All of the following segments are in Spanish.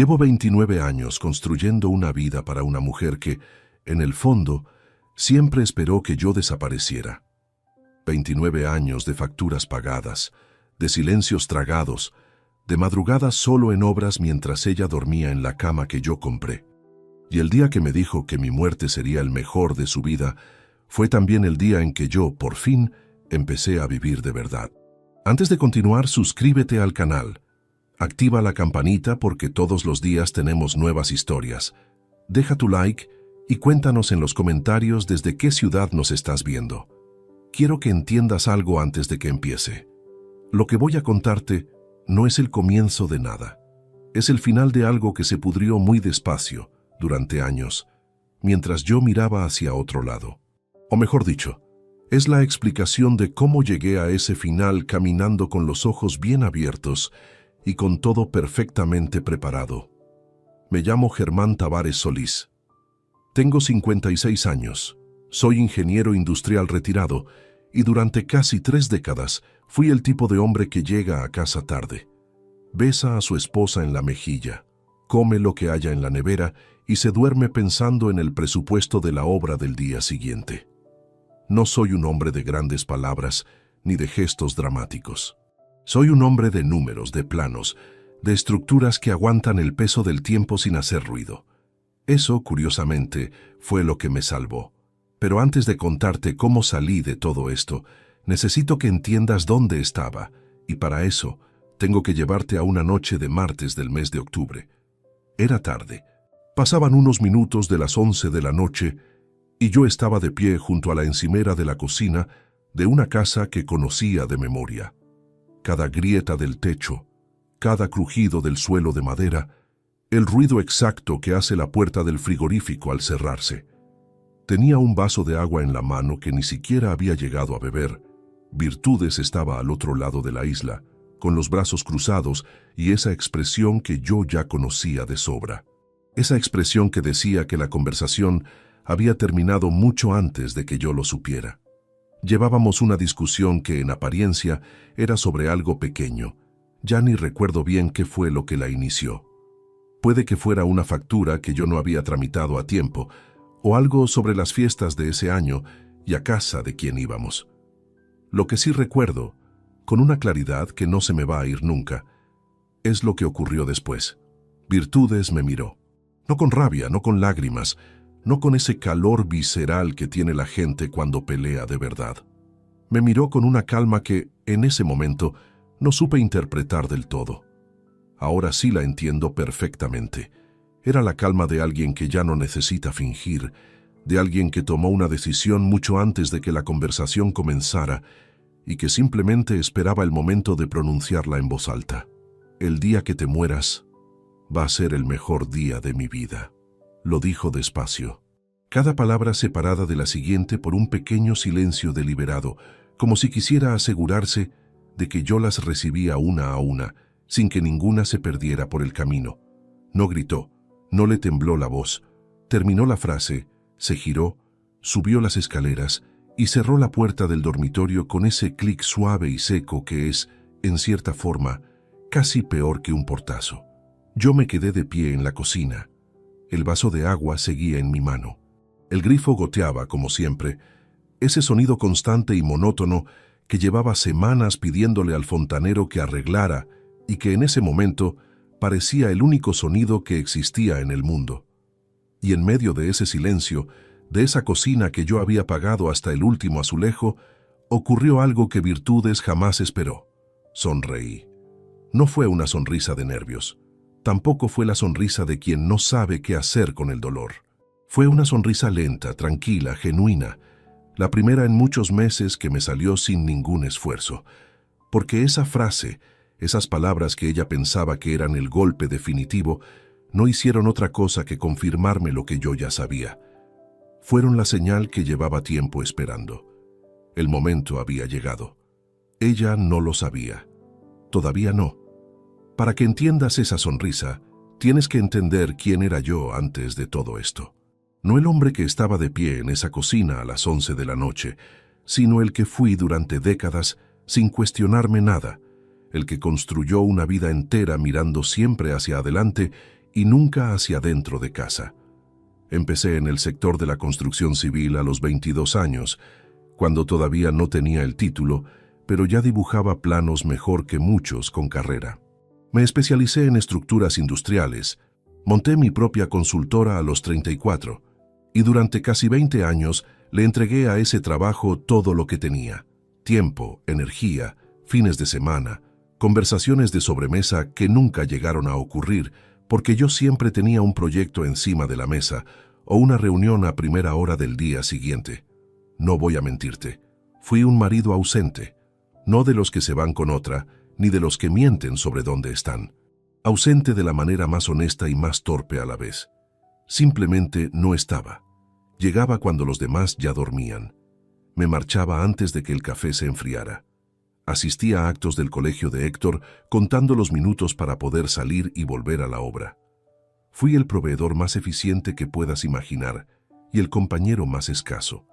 Llevo 29 años construyendo una vida para una mujer que, en el fondo, siempre esperó que yo desapareciera. 29 años de facturas pagadas, de silencios tragados, de madrugadas solo en obras mientras ella dormía en la cama que yo compré. Y el día que me dijo que mi muerte sería el mejor de su vida, fue también el día en que yo, por fin, empecé a vivir de verdad. Antes de continuar, suscríbete al canal. Activa la campanita porque todos los días tenemos nuevas historias. Deja tu like y cuéntanos en los comentarios desde qué ciudad nos estás viendo. Quiero que entiendas algo antes de que empiece. Lo que voy a contarte no es el comienzo de nada. Es el final de algo que se pudrió muy despacio, durante años, mientras yo miraba hacia otro lado. O mejor dicho, es la explicación de cómo llegué a ese final caminando con los ojos bien abiertos y con todo perfectamente preparado. Me llamo Germán Tavares Solís. Tengo 56 años, soy ingeniero industrial retirado y durante casi 3 décadas fui el tipo de hombre que llega a casa tarde. Besa a su esposa en la mejilla, come lo que haya en la nevera y se duerme pensando en el presupuesto de la obra del día siguiente. No soy un hombre de grandes palabras ni de gestos dramáticos. Soy un hombre de números, de planos, de estructuras que aguantan el peso del tiempo sin hacer ruido. Eso, curiosamente, fue lo que me salvó. Pero antes de contarte cómo salí de todo esto, necesito que entiendas dónde estaba, y para eso tengo que llevarte a una noche de martes del mes de octubre. Era tarde. Pasaban unos minutos de las 11 de la noche y yo estaba de pie junto a la encimera de la cocina de una casa que conocía de memoria. Cada grieta del techo, cada crujido del suelo de madera, el ruido exacto que hace la puerta del frigorífico al cerrarse. Tenía un vaso de agua en la mano que ni siquiera había llegado a beber. Virtudes estaba al otro lado de la isla, con los brazos cruzados y esa expresión que yo ya conocía de sobra. Esa expresión que decía que la conversación había terminado mucho antes de que yo lo supiera. Llevábamos una discusión que en apariencia era sobre algo pequeño. Ya ni recuerdo bien qué fue lo que la inició. Puede que fuera una factura que yo no había tramitado a tiempo, o algo sobre las fiestas de ese año y a casa de quien íbamos. Lo que sí recuerdo, con una claridad que no se me va a ir nunca, es lo que ocurrió después. Virtudes me miró. No con rabia, no con lágrimas, no con ese calor visceral que tiene la gente cuando pelea de verdad. Me miró con una calma que, en ese momento, no supe interpretar del todo. Ahora sí la entiendo perfectamente. Era la calma de alguien que ya no necesita fingir, de alguien que tomó una decisión mucho antes de que la conversación comenzara y que simplemente esperaba el momento de pronunciarla en voz alta. El día que te mueras va a ser el mejor día de mi vida. Lo dijo despacio, cada palabra separada de la siguiente por un pequeño silencio deliberado, como si quisiera asegurarse de que yo las recibía una a una, sin que ninguna se perdiera por el camino. No gritó, no le tembló la voz. Terminó la frase, se giró, subió las escaleras y cerró la puerta del dormitorio con ese clic suave y seco que es, en cierta forma, casi peor que un portazo. Yo me quedé de pie en la cocina. El vaso de agua seguía en mi mano. El grifo goteaba, como siempre, ese sonido constante y monótono que llevaba semanas pidiéndole al fontanero que arreglara y que en ese momento parecía el único sonido que existía en el mundo. Y en medio de ese silencio, de esa cocina que yo había pagado hasta el último azulejo, ocurrió algo que Virtudes jamás esperó. Sonreí. No fue una sonrisa de nervios. Tampoco fue la sonrisa de quien no sabe qué hacer con el dolor. Fue una sonrisa lenta, tranquila, genuina, la primera en muchos meses que me salió sin ningún esfuerzo. Porque esa frase, esas palabras que ella pensaba que eran el golpe definitivo, no hicieron otra cosa que confirmarme lo que yo ya sabía. Fueron la señal que llevaba tiempo esperando. El momento había llegado. Ella no lo sabía. Todavía no. Para que entiendas esa sonrisa, tienes que entender quién era yo antes de todo esto. No el hombre que estaba de pie en esa cocina a las 11 de la noche, sino el que fui durante décadas sin cuestionarme nada, el que construyó una vida entera mirando siempre hacia adelante y nunca hacia dentro de casa. Empecé en el sector de la construcción civil a los 22 años, cuando todavía no tenía el título, pero ya dibujaba planos mejor que muchos con carrera. Me especialicé en estructuras industriales, monté mi propia consultora a los 34, y durante casi 20 años le entregué a ese trabajo todo lo que tenía: tiempo, energía, fines de semana, conversaciones de sobremesa que nunca llegaron a ocurrir porque yo siempre tenía un proyecto encima de la mesa o una reunión a primera hora del día siguiente. No voy a mentirte, fui un marido ausente, no de los que se van con otra, ni de los que mienten sobre dónde están. Ausente de la manera más honesta y más torpe a la vez. Simplemente no estaba. Llegaba cuando los demás ya dormían. Me marchaba antes de que el café se enfriara. Asistía a actos del colegio de Héctor, contando los minutos para poder salir y volver a la obra. Fui el proveedor más eficiente que puedas imaginar y el compañero más escaso.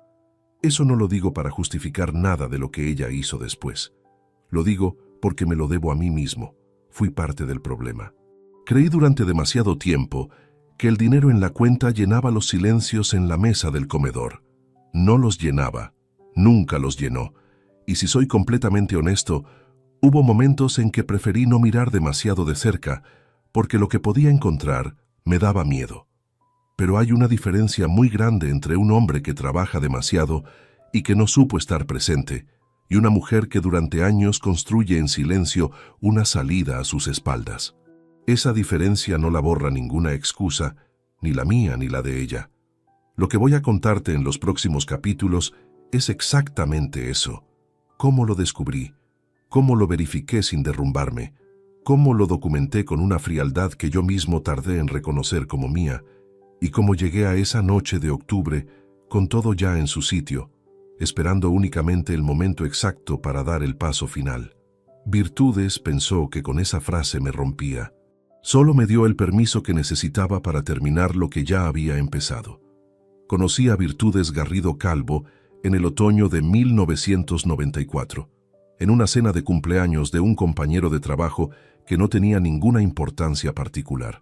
Eso no lo digo para justificar nada de lo que ella hizo después. Lo digo porque me lo debo a mí mismo. Fui parte del problema. Creí durante demasiado tiempo que el dinero en la cuenta llenaba los silencios en la mesa del comedor. No los llenaba, nunca los llenó. Y si soy completamente honesto, hubo momentos en que preferí no mirar demasiado de cerca, porque lo que podía encontrar me daba miedo. Pero hay una diferencia muy grande entre un hombre que trabaja demasiado y que no supo estar presente, y una mujer que durante años construye en silencio una salida a sus espaldas. Esa diferencia no la borra ninguna excusa, ni la mía ni la de ella. Lo que voy a contarte en los próximos capítulos es exactamente eso. Cómo lo descubrí, cómo lo verifiqué sin derrumbarme, cómo lo documenté con una frialdad que yo mismo tardé en reconocer como mía, y cómo llegué a esa noche de octubre con todo ya en su sitio, esperando únicamente el momento exacto para dar el paso final. Virtudes pensó que con esa frase me rompía. Solo me dio el permiso que necesitaba para terminar lo que ya había empezado. Conocí a Virtudes Garrido Calvo en el otoño de 1994, en una cena de cumpleaños de un compañero de trabajo que no tenía ninguna importancia particular.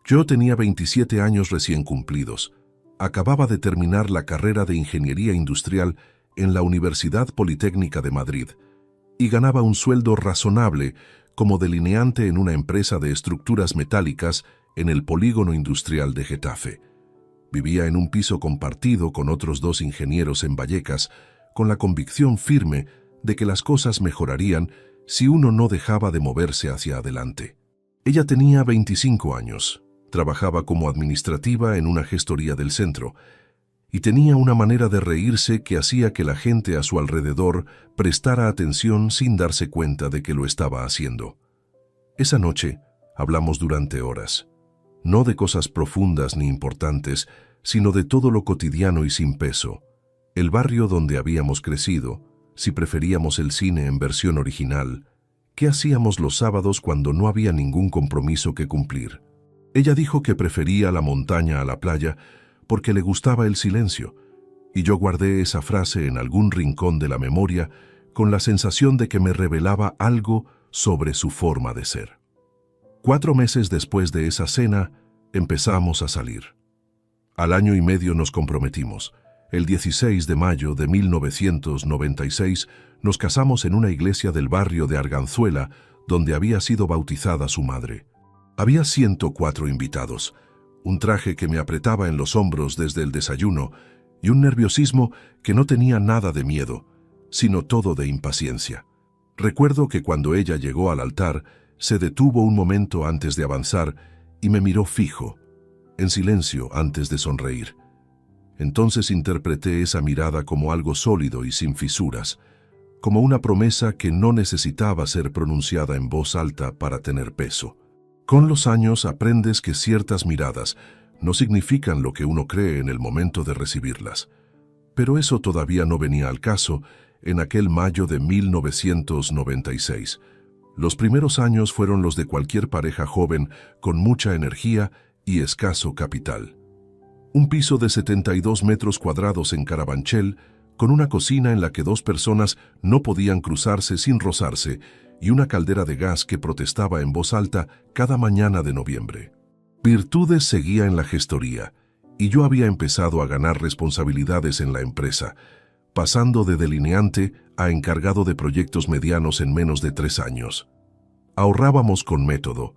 Yo tenía 27 años recién cumplidos. Acababa de terminar la carrera de Ingeniería Industrial en la Universidad Politécnica de Madrid y ganaba un sueldo razonable como delineante en una empresa de estructuras metálicas en el polígono industrial de Getafe. Vivía en un piso compartido con otros 2 ingenieros en Vallecas, con la convicción firme de que las cosas mejorarían si uno no dejaba de moverse hacia adelante. Ella tenía 25 años, trabajaba como administrativa en una gestoría del centro, y tenía una manera de reírse que hacía que la gente a su alrededor prestara atención sin darse cuenta de que lo estaba haciendo. Esa noche hablamos durante horas. No de cosas profundas ni importantes, sino de todo lo cotidiano y sin peso. El barrio donde habíamos crecido, si preferíamos el cine en versión original, qué hacíamos los sábados cuando no había ningún compromiso que cumplir. Ella dijo que prefería la montaña a la playa porque le gustaba el silencio, y yo guardé esa frase en algún rincón de la memoria con la sensación de que me revelaba algo sobre su forma de ser. 4 meses después de esa cena, empezamos a salir. Al año y medio nos comprometimos. El 16 de mayo de 1996 nos casamos en una iglesia del barrio de Arganzuela, donde había sido bautizada su madre. Había 104 invitados, un traje que me apretaba en los hombros desde el desayuno y un nerviosismo que no tenía nada de miedo, sino todo de impaciencia. Recuerdo que cuando ella llegó al altar, se detuvo un momento antes de avanzar y me miró fijo, en silencio antes de sonreír. Entonces interpreté esa mirada como algo sólido y sin fisuras, como una promesa que no necesitaba ser pronunciada en voz alta para tener peso. Con los años aprendes que ciertas miradas no significan lo que uno cree en el momento de recibirlas. Pero eso todavía no venía al caso en aquel mayo de 1996. Los primeros años fueron los de cualquier pareja joven con mucha energía y escaso capital. Un piso de 72 metros cuadrados en Carabanchel, con una cocina en la que 2 personas no podían cruzarse sin rozarse y una caldera de gas que protestaba en voz alta cada mañana de noviembre. Virtudes seguía en la gestoría, y yo había empezado a ganar responsabilidades en la empresa, pasando de delineante a encargado de proyectos medianos en menos de 3 años. Ahorrábamos con método.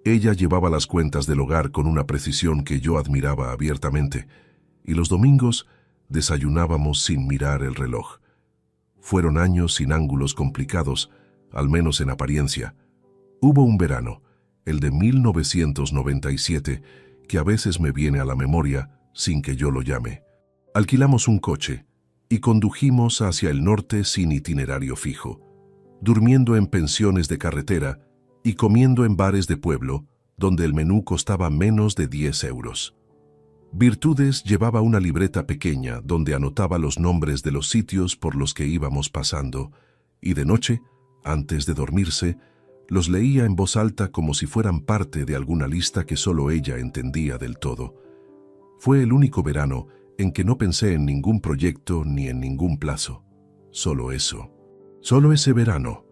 Ella llevaba las cuentas del hogar con una precisión que yo admiraba abiertamente, y los domingos desayunábamos sin mirar el reloj. Fueron años sin ángulos complicados, al menos en apariencia. Hubo un verano, el de 1997, que a veces me viene a la memoria sin que yo lo llame. Alquilamos un coche y condujimos hacia el norte sin itinerario fijo, durmiendo en pensiones de carretera y comiendo en bares de pueblo, donde el menú costaba menos de 10 euros. Virtudes llevaba una libreta pequeña donde anotaba los nombres de los sitios por los que íbamos pasando, y de noche, antes de dormirse, los leía en voz alta como si fueran parte de alguna lista que solo ella entendía del todo. Fue el único verano en que no pensé en ningún proyecto ni en ningún plazo. Solo eso. Solo ese verano.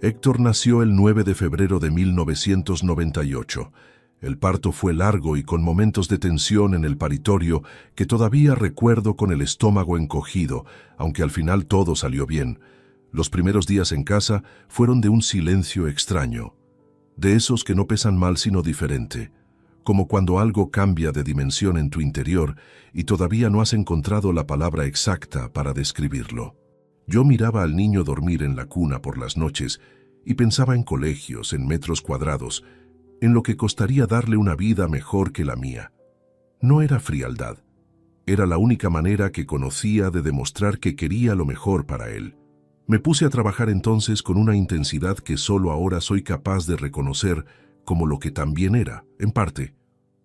Héctor nació el 9 de febrero de 1998. El parto fue largo y con momentos de tensión en el paritorio que todavía recuerdo con el estómago encogido, aunque al final todo salió bien. Los primeros días en casa fueron de un silencio extraño, de esos que no pesan mal sino diferente, como cuando algo cambia de dimensión en tu interior y todavía no has encontrado la palabra exacta para describirlo. Yo miraba al niño dormir en la cuna por las noches y pensaba en colegios, en metros cuadrados, en lo que costaría darle una vida mejor que la mía. No era frialdad, era la única manera que conocía de demostrar que quería lo mejor para él. Me puse a trabajar entonces con una intensidad que solo ahora soy capaz de reconocer como lo que también era, en parte,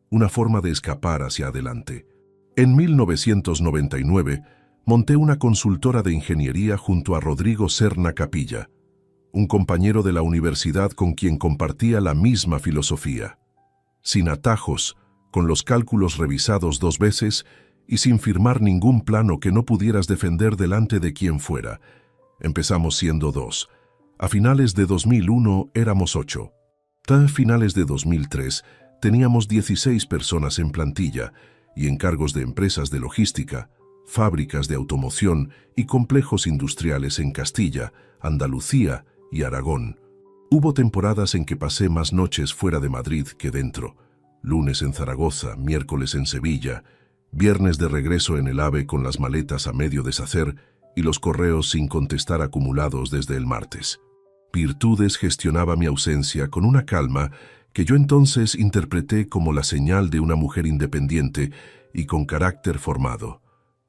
una forma de escapar hacia adelante. En 1999, monté una consultora de ingeniería junto a Rodrigo Serna Capilla, un compañero de la universidad con quien compartía la misma filosofía. Sin atajos, con los cálculos revisados 2 veces y sin firmar ningún plano que no pudieras defender delante de quien fuera. Empezamos siendo 2. A finales de 2001 éramos 8. A finales de 2003 teníamos 16 personas en plantilla y encargos de empresas de logística, fábricas de automoción y complejos industriales en Castilla, Andalucía y Aragón. Hubo temporadas en que pasé más noches fuera de Madrid que dentro. Lunes en Zaragoza, miércoles en Sevilla, viernes de regreso en el AVE con las maletas a medio deshacer y los correos sin contestar acumulados desde el martes. Virtudes gestionaba mi ausencia con una calma que yo entonces interpreté como la señal de una mujer independiente y con carácter formado.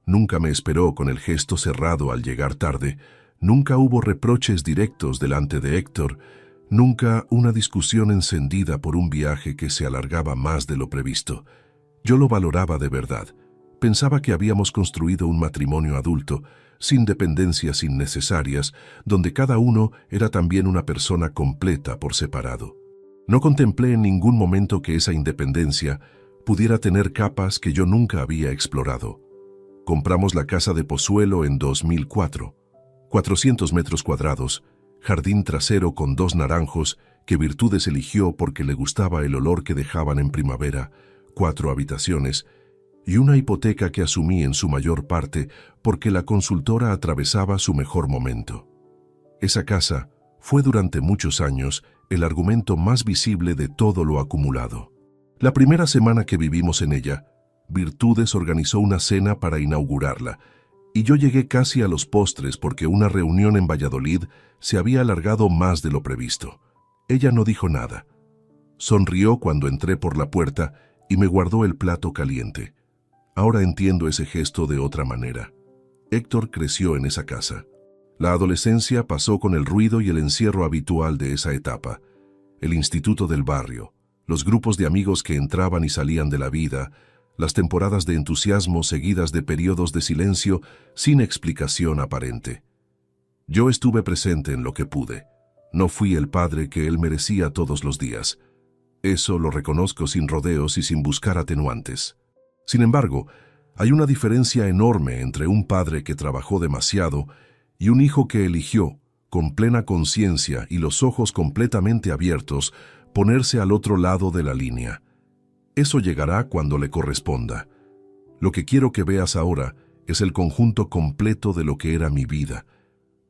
Nunca me esperó con el gesto cerrado al llegar tarde, nunca hubo reproches directos delante de Héctor, nunca una discusión encendida por un viaje que se alargaba más de lo previsto. Yo lo valoraba de verdad. Pensaba que habíamos construido un matrimonio adulto, sin dependencias innecesarias, donde cada uno era también una persona completa por separado. No contemplé en ningún momento que esa independencia pudiera tener capas que yo nunca había explorado. Compramos la casa de Pozuelo en 2004. 400 metros cuadrados, jardín trasero con 2 naranjos que Virtudes eligió porque le gustaba el olor que dejaban en primavera, 4 habitaciones y una hipoteca que asumí en su mayor parte porque la consultora atravesaba su mejor momento. Esa casa fue durante muchos años el argumento más visible de todo lo acumulado. La primera semana que vivimos en ella, Virtudes organizó una cena para inaugurarla, y yo llegué casi a los postres porque una reunión en Valladolid se había alargado más de lo previsto. Ella no dijo nada. Sonrió cuando entré por la puerta y me guardó el plato caliente. Ahora entiendo ese gesto de otra manera. Héctor creció en esa casa. La adolescencia pasó con el ruido y el encierro habitual de esa etapa. El instituto del barrio, los grupos de amigos que entraban y salían de la vida, las temporadas de entusiasmo seguidas de periodos de silencio sin explicación aparente. Yo estuve presente en lo que pude. No fui el padre que él merecía todos los días. Eso lo reconozco sin rodeos y sin buscar atenuantes. Sin embargo, hay una diferencia enorme entre un padre que trabajó demasiado y un hijo que eligió, con plena conciencia y los ojos completamente abiertos, ponerse al otro lado de la línea. Eso llegará cuando le corresponda. Lo que quiero que veas ahora es el conjunto completo de lo que era mi vida,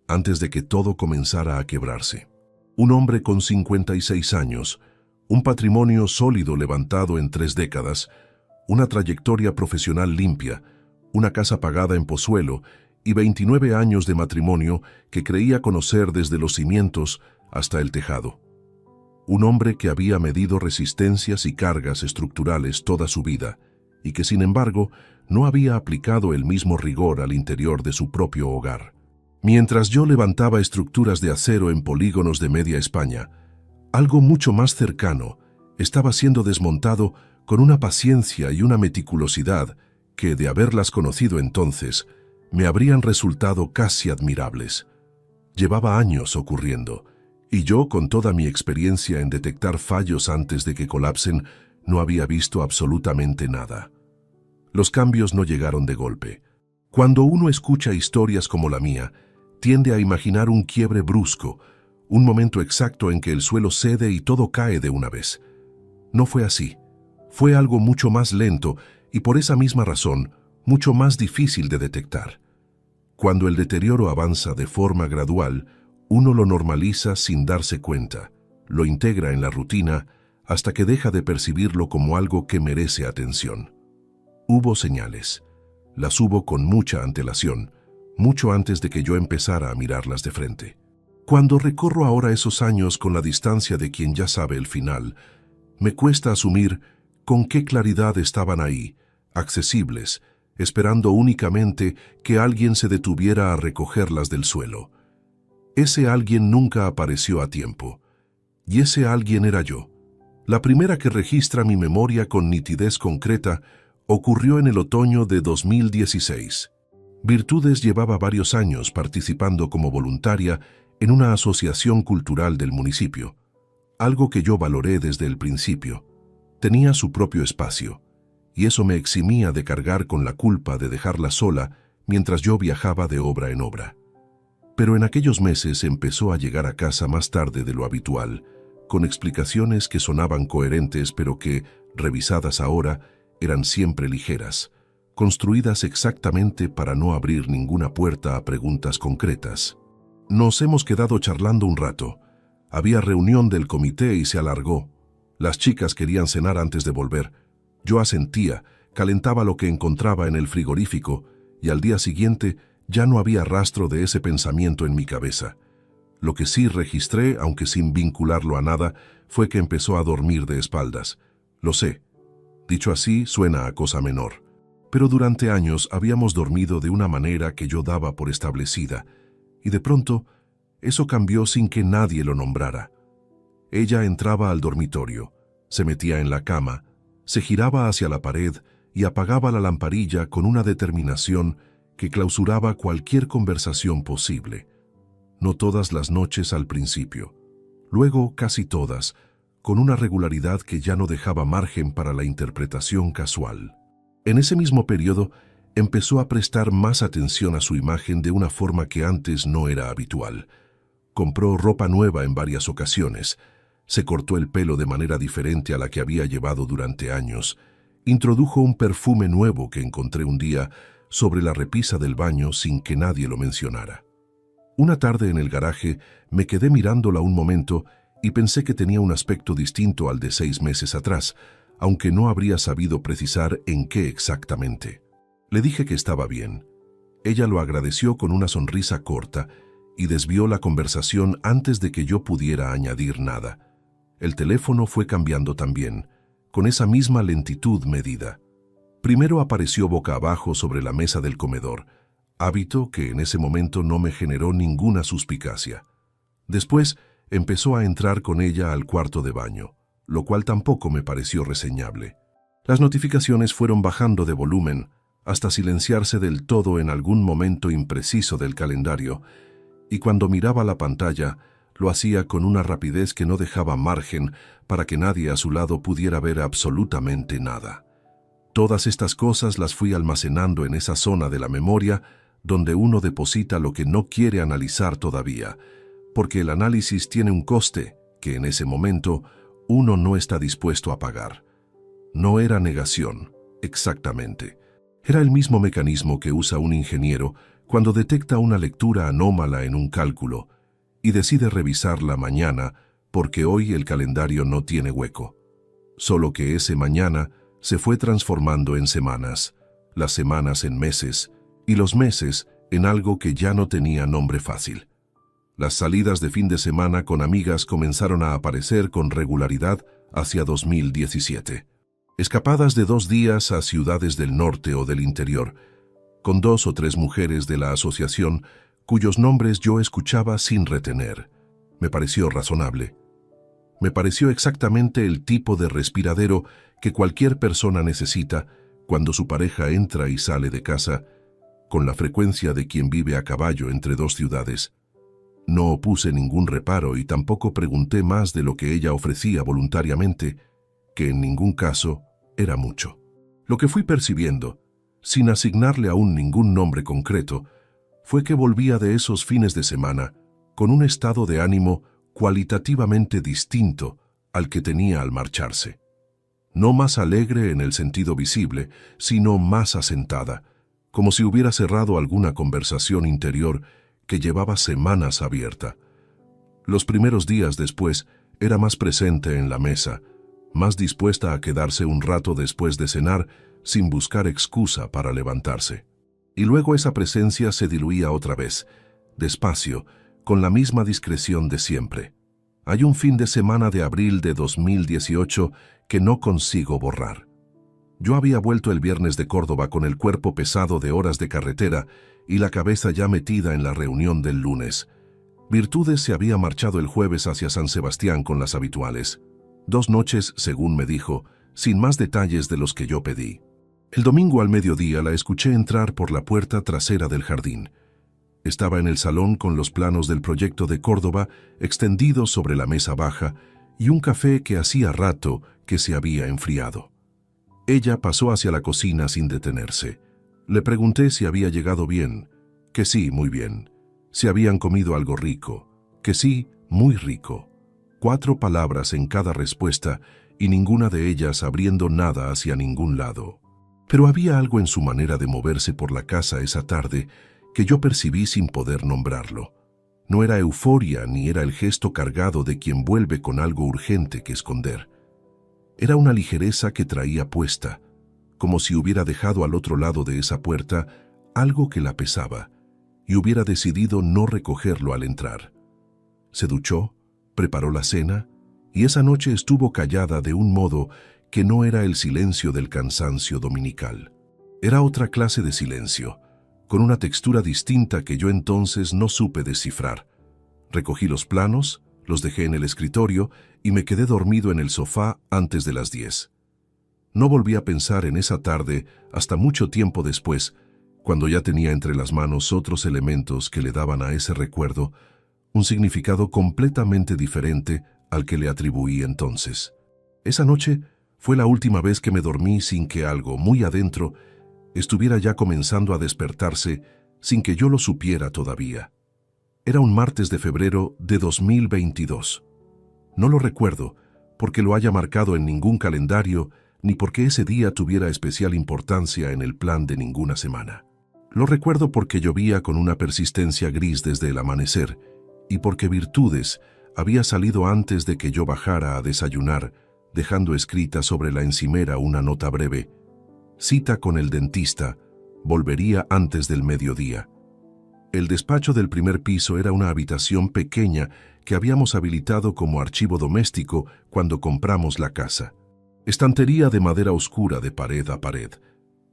antes de que todo comenzara a quebrarse. Un hombre con 56 años, un patrimonio sólido levantado en 3 décadas, una trayectoria profesional limpia, una casa pagada en Pozuelo y 29 años de matrimonio que creía conocer desde los cimientos hasta el tejado. Un hombre que había medido resistencias y cargas estructurales toda su vida y que, sin embargo, no había aplicado el mismo rigor al interior de su propio hogar. Mientras yo levantaba estructuras de acero en polígonos de media España, algo mucho más cercano estaba siendo desmontado con una paciencia y una meticulosidad que, de haberlas conocido entonces, me habrían resultado casi admirables. Llevaba años ocurriendo, y yo, con toda mi experiencia en detectar fallos antes de que colapsen, no había visto absolutamente nada. Los cambios no llegaron de golpe. Cuando uno escucha historias como la mía, tiende a imaginar un quiebre brusco, un momento exacto en que el suelo cede y todo cae de una vez. No fue así. Fue algo mucho más lento y, por esa misma razón, mucho más difícil de detectar. Cuando el deterioro avanza de forma gradual, uno lo normaliza sin darse cuenta, lo integra en la rutina hasta que deja de percibirlo como algo que merece atención. Hubo señales. Las hubo con mucha antelación, mucho antes de que yo empezara a mirarlas de frente. Cuando recorro ahora esos años con la distancia de quien ya sabe el final, me cuesta asumir con qué claridad estaban ahí, accesibles, esperando únicamente que alguien se detuviera a recogerlas del suelo. Ese alguien nunca apareció a tiempo, y ese alguien era yo. La primera que registra mi memoria con nitidez concreta ocurrió en el otoño de 2016. Virtudes llevaba varios años participando como voluntaria en una asociación cultural del municipio, algo que yo valoré desde el principio. Tenía su propio espacio, y eso me eximía de cargar con la culpa de dejarla sola mientras yo viajaba de obra en obra. Pero en aquellos meses empezó a llegar a casa más tarde de lo habitual, con explicaciones que sonaban coherentes pero que, revisadas ahora, eran siempre ligeras, construidas exactamente para no abrir ninguna puerta a preguntas concretas. Nos hemos quedado charlando un rato. Había reunión del comité y se alargó. Las chicas querían cenar antes de volver. Yo asentía, calentaba lo que encontraba en el frigorífico y al día siguiente ya no había rastro de ese pensamiento en mi cabeza. Lo que sí registré, aunque sin vincularlo a nada, fue que empezó a dormir de espaldas. Lo sé. Dicho así, suena a cosa menor. Pero durante años habíamos dormido de una manera que yo daba por establecida, y de pronto eso cambió sin que nadie lo nombrara. Ella entraba al dormitorio, se metía en la cama, se giraba hacia la pared y apagaba la lamparilla con una determinación que clausuraba cualquier conversación posible. No todas las noches al principio, luego casi todas, con una regularidad que ya no dejaba margen para la interpretación casual. En ese mismo periodo, empezó a prestar más atención a su imagen de una forma que antes no era habitual. Compró ropa nueva en varias ocasiones, se cortó el pelo de manera diferente a la que había llevado durante años, introdujo un perfume nuevo que encontré un día sobre la repisa del baño sin que nadie lo mencionara. Una tarde en el garaje me quedé mirándola un momento y pensé que tenía un aspecto distinto al de 6 meses atrás, aunque no habría sabido precisar en qué exactamente. Le dije que estaba bien. Ella lo agradeció con una sonrisa corta y desvió la conversación antes de que yo pudiera añadir nada. El teléfono fue cambiando también, con esa misma lentitud medida. Primero apareció boca abajo sobre la mesa del comedor, hábito que en ese momento no me generó ninguna suspicacia. Después empezó a entrar con ella al cuarto de baño, lo cual tampoco me pareció reseñable. Las notificaciones fueron bajando de volumen hasta silenciarse del todo en algún momento impreciso del calendario, y cuando miraba la pantalla, lo hacía con una rapidez que no dejaba margen para que nadie a su lado pudiera ver absolutamente nada. Todas estas cosas las fui almacenando en esa zona de la memoria donde uno deposita lo que no quiere analizar todavía, porque el análisis tiene un coste que en ese momento uno no está dispuesto a pagar. No era negación, exactamente. Era el mismo mecanismo que usa un ingeniero cuando detecta una lectura anómala en un cálculo y decide revisarla mañana porque hoy el calendario no tiene hueco. Solo que ese mañana se fue transformando en semanas, las semanas en meses y los meses en algo que ya no tenía nombre fácil. Las salidas de fin de semana con amigas comenzaron a aparecer con regularidad hacia 2017. Escapadas de 2 días a ciudades del norte o del interior, con 2 o 3 mujeres de la asociación cuyos nombres yo escuchaba sin retener. Me pareció razonable. Me pareció exactamente el tipo de respiradero que cualquier persona necesita cuando su pareja entra y sale de casa, con la frecuencia de quien vive a caballo entre 2 ciudades. No opuse ningún reparo y tampoco pregunté más de lo que ella ofrecía voluntariamente, que en ningún caso era mucho. Lo que fui percibiendo, sin asignarle aún ningún nombre concreto, fue que volvía de esos fines de semana con un estado de ánimo cualitativamente distinto al que tenía al marcharse. No más alegre en el sentido visible, sino más asentada, como si hubiera cerrado alguna conversación interior que llevaba semanas abierta. Los primeros días después era más presente en la mesa, más dispuesta a quedarse un rato después de cenar sin buscar excusa para levantarse. Y luego esa presencia se diluía otra vez, despacio, con la misma discreción de siempre. Hay un fin de semana de abril de 2018 que no consigo borrar. Yo había vuelto el viernes de Córdoba con el cuerpo pesado de horas de carretera y la cabeza ya metida en la reunión del lunes. Virtudes se había marchado el jueves hacia San Sebastián con las habituales. 2 noches, según me dijo, sin más detalles de los que yo pedí. El domingo al mediodía la escuché entrar por la puerta trasera del jardín. Estaba en el salón con los planos del proyecto de Córdoba extendidos sobre la mesa baja y un café que hacía rato que se había enfriado. Ella pasó hacia la cocina sin detenerse. Le pregunté si había llegado bien, que sí, muy bien. Si habían comido algo rico, que sí, muy rico. 4 palabras en cada respuesta y ninguna de ellas abriendo nada hacia ningún lado. Pero había algo en su manera de moverse por la casa esa tarde que yo percibí sin poder nombrarlo. No era euforia ni era el gesto cargado de quien vuelve con algo urgente que esconder. Era una ligereza que traía puesta, como si hubiera dejado al otro lado de esa puerta algo que la pesaba y hubiera decidido no recogerlo al entrar. Se duchó, preparó la cena y esa noche estuvo callada de un modo que no era el silencio del cansancio dominical. Era otra clase de silencio, con una textura distinta que yo entonces no supe descifrar. Recogí los planos, los dejé en el escritorio y me quedé dormido en el sofá antes de las 10. No volví a pensar en esa tarde hasta mucho tiempo después, cuando ya tenía entre las manos otros elementos que le daban a ese recuerdo un significado completamente diferente al que le atribuí entonces. Esa noche fue la última vez que me dormí sin que algo muy adentro estuviera ya comenzando a despertarse sin que yo lo supiera todavía. Era un martes de febrero de 2022. No lo recuerdo porque lo haya marcado en ningún calendario ni porque ese día tuviera especial importancia en el plan de ninguna semana. Lo recuerdo porque llovía con una persistencia gris desde el amanecer y porque Virtudes había salido antes de que yo bajara a desayunar, dejando escrita sobre la encimera una nota breve. Cita con el dentista, volvería antes del mediodía. El despacho del primer piso era una habitación pequeña que habíamos habilitado como archivo doméstico cuando compramos la casa. Estantería de madera oscura de pared a pared.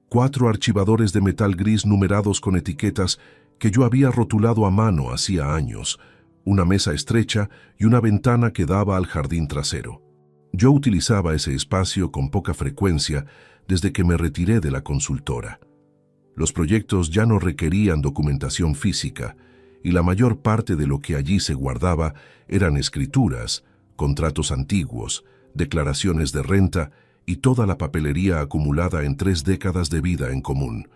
4 archivadores de metal gris numerados con etiquetas que yo había rotulado a mano hacía años, una mesa estrecha y una ventana que daba al jardín trasero. Yo utilizaba ese espacio con poca frecuencia desde que me retiré de la consultora. Los proyectos ya no requerían documentación física y la mayor parte de lo que allí se guardaba eran escrituras, contratos antiguos, declaraciones de renta y toda la papelería acumulada en 3 décadas de vida en común.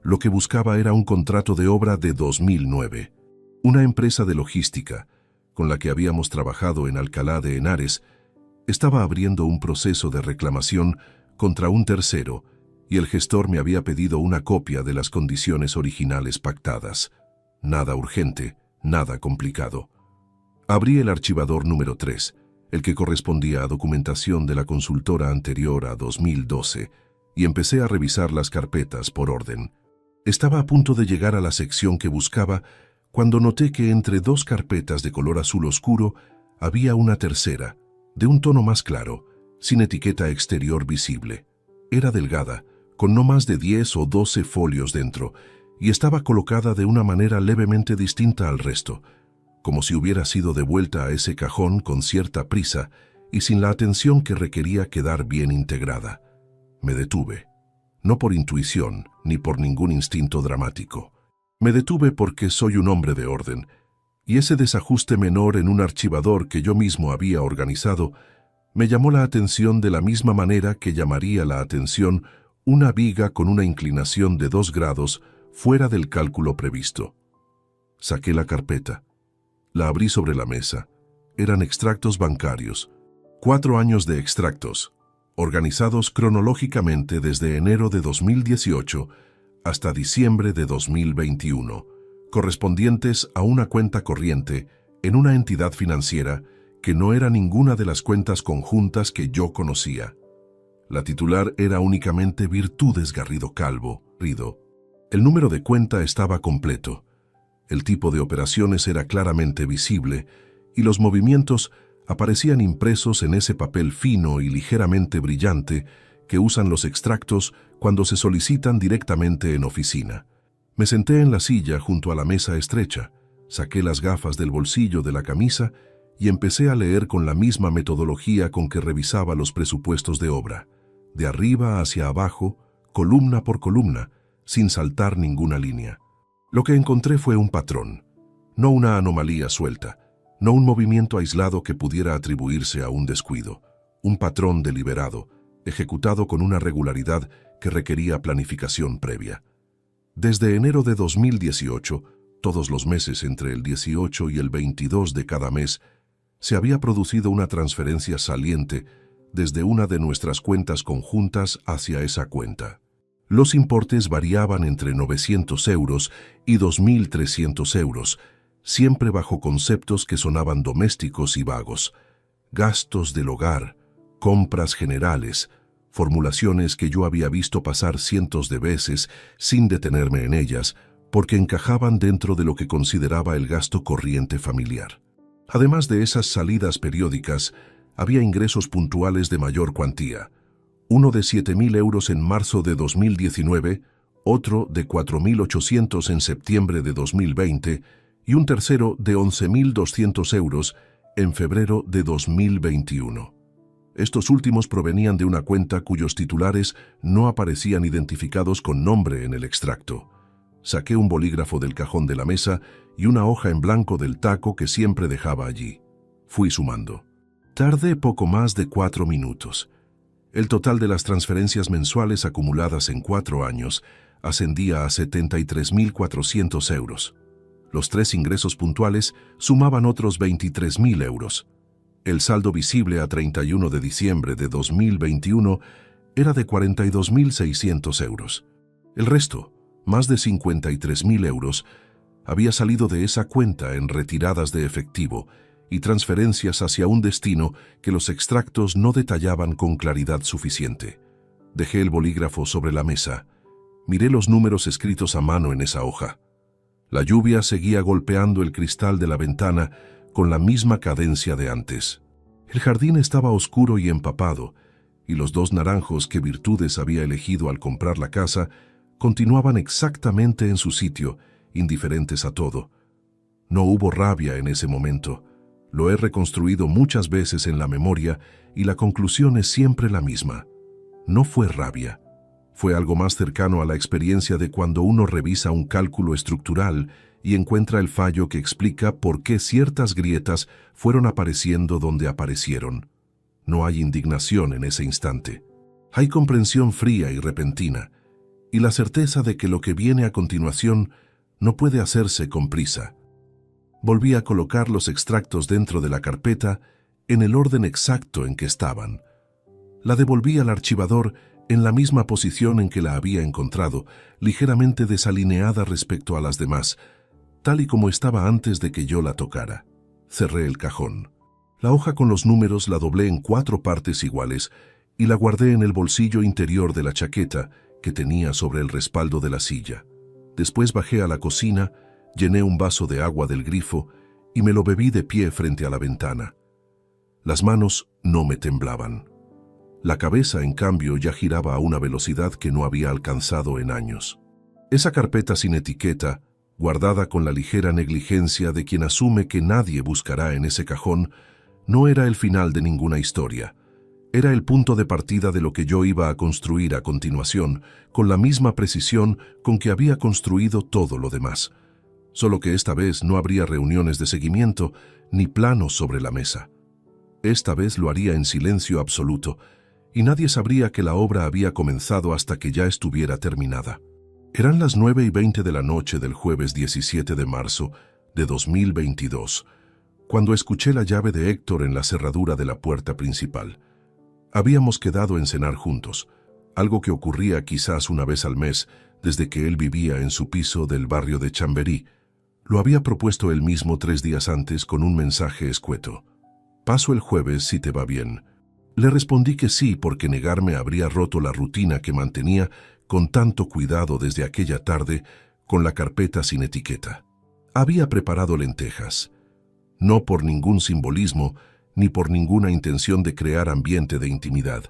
Lo que buscaba era un contrato de obra de 2009. Una empresa de logística, con la que habíamos trabajado en Alcalá de Henares, estaba abriendo un proceso de reclamación contra un tercero, y el gestor me había pedido una copia de las condiciones originales pactadas. Nada urgente, nada complicado. Abrí el archivador número 3, el que correspondía a documentación de la consultora anterior a 2012, y empecé a revisar las carpetas por orden. Estaba a punto de llegar a la sección que buscaba cuando noté que entre dos carpetas de color azul oscuro había una tercera, de un tono más claro, sin etiqueta exterior visible. Era delgada, con no más de 10 o 12 folios dentro, y estaba colocada de una manera levemente distinta al resto, como si hubiera sido devuelta a ese cajón con cierta prisa y sin la atención que requería quedar bien integrada. Me detuve, no por intuición ni por ningún instinto dramático. Me detuve porque soy un hombre de orden, y ese desajuste menor en un archivador que yo mismo había organizado me llamó la atención de la misma manera que llamaría la atención una viga con una inclinación de 2 grados fuera del cálculo previsto. Saqué la carpeta. La abrí sobre la mesa. Eran extractos bancarios. 4 años de extractos, organizados cronológicamente desde enero de 2018 hasta diciembre de 2021, correspondientes a una cuenta corriente en una entidad financiera que no era ninguna de las cuentas conjuntas que yo conocía. La titular era únicamente Virtudes Garrido Calvo, Rido. El número de cuenta estaba completo. El tipo de operaciones era claramente visible y los movimientos aparecían impresos en ese papel fino y ligeramente brillante que usan los extractos cuando se solicitan directamente en oficina. Me senté en la silla junto a la mesa estrecha, saqué las gafas del bolsillo de la camisa y empecé a leer con la misma metodología con que revisaba los presupuestos de obra, de arriba hacia abajo, columna por columna, sin saltar ninguna línea. Lo que encontré fue un patrón, no una anomalía suelta, no un movimiento aislado que pudiera atribuirse a un descuido, un patrón deliberado, ejecutado con una regularidad que requería planificación previa. Desde enero de 2018, todos los meses entre el 18 y el 22 de cada mes, se había producido una transferencia saliente desde una de nuestras cuentas conjuntas hacia esa cuenta. Los importes variaban entre 900 euros y 2.300 euros, siempre bajo conceptos que sonaban domésticos y vagos. Gastos del hogar, compras generales, formulaciones que yo había visto pasar cientos de veces sin detenerme en ellas, porque encajaban dentro de lo que consideraba el gasto corriente familiar. Además de esas salidas periódicas, había ingresos puntuales de mayor cuantía. Uno de 7.000 euros en marzo de 2019, otro de 4.800 en septiembre de 2020 y un tercero de 11.200 euros en febrero de 2021. Estos últimos provenían de una cuenta cuyos titulares no aparecían identificados con nombre en el extracto. Saqué un bolígrafo del cajón de la mesa y una hoja en blanco del taco que siempre dejaba allí. Fui sumando. Tardé poco más de 4 minutos. El total de las transferencias mensuales acumuladas en 4 años ascendía a 73.400 euros. Los 3 ingresos puntuales sumaban otros 23.000 euros. El saldo visible a 31 de diciembre de 2021 era de 42.600 euros. El resto, más de 53.000 euros, había salido de esa cuenta en retiradas de efectivo y transferencias hacia un destino que los extractos no detallaban con claridad suficiente. Dejé el bolígrafo sobre la mesa. Miré los números escritos a mano en esa hoja. La lluvia seguía golpeando el cristal de la ventana con la misma cadencia de antes. El jardín estaba oscuro y empapado, y los 2 naranjos que Virtudes había elegido al comprar la casa continuaban exactamente en su sitio, indiferentes a todo. No hubo rabia en ese momento. Lo he reconstruido muchas veces en la memoria y la conclusión es siempre la misma. No fue rabia. Fue algo más cercano a la experiencia de cuando uno revisa un cálculo estructural y encuentra el fallo que explica por qué ciertas grietas fueron apareciendo donde aparecieron. No hay indignación en ese instante. Hay comprensión fría y repentina, y la certeza de que lo que viene a continuación no puede hacerse con prisa. Volví a colocar los extractos dentro de la carpeta en el orden exacto en que estaban. La devolví al archivador en la misma posición en que la había encontrado, ligeramente desalineada respecto a las demás, tal y como estaba antes de que yo la tocara. Cerré el cajón. La hoja con los números la doblé en 4 partes iguales y la guardé en el bolsillo interior de la chaqueta que tenía sobre el respaldo de la silla. Después bajé a la cocina, llené un vaso de agua del grifo y me lo bebí de pie frente a la ventana. Las manos no me temblaban. La cabeza, en cambio, ya giraba a una velocidad que no había alcanzado en años. Esa carpeta sin etiqueta, guardada con la ligera negligencia de quien asume que nadie buscará en ese cajón, no era el final de ninguna historia. Era el punto de partida de lo que yo iba a construir a continuación, con la misma precisión con que había construido todo lo demás. Solo que esta vez no habría reuniones de seguimiento ni planos sobre la mesa. Esta vez lo haría en silencio absoluto, y nadie sabría que la obra había comenzado hasta que ya estuviera terminada. Eran las 9:20 de la noche del jueves 17 de marzo de 2022, cuando escuché la llave de Héctor en la cerradura de la puerta principal. Habíamos quedado en cenar juntos, algo que ocurría quizás una vez al mes desde que él vivía en su piso del barrio de Chamberí. Lo había propuesto él mismo 3 días antes con un mensaje escueto. «Paso el jueves si te va bien». Le respondí que sí, porque negarme habría roto la rutina que mantenía con tanto cuidado desde aquella tarde con la carpeta sin etiqueta. Había preparado lentejas, no por ningún simbolismo ni por ninguna intención de crear ambiente de intimidad.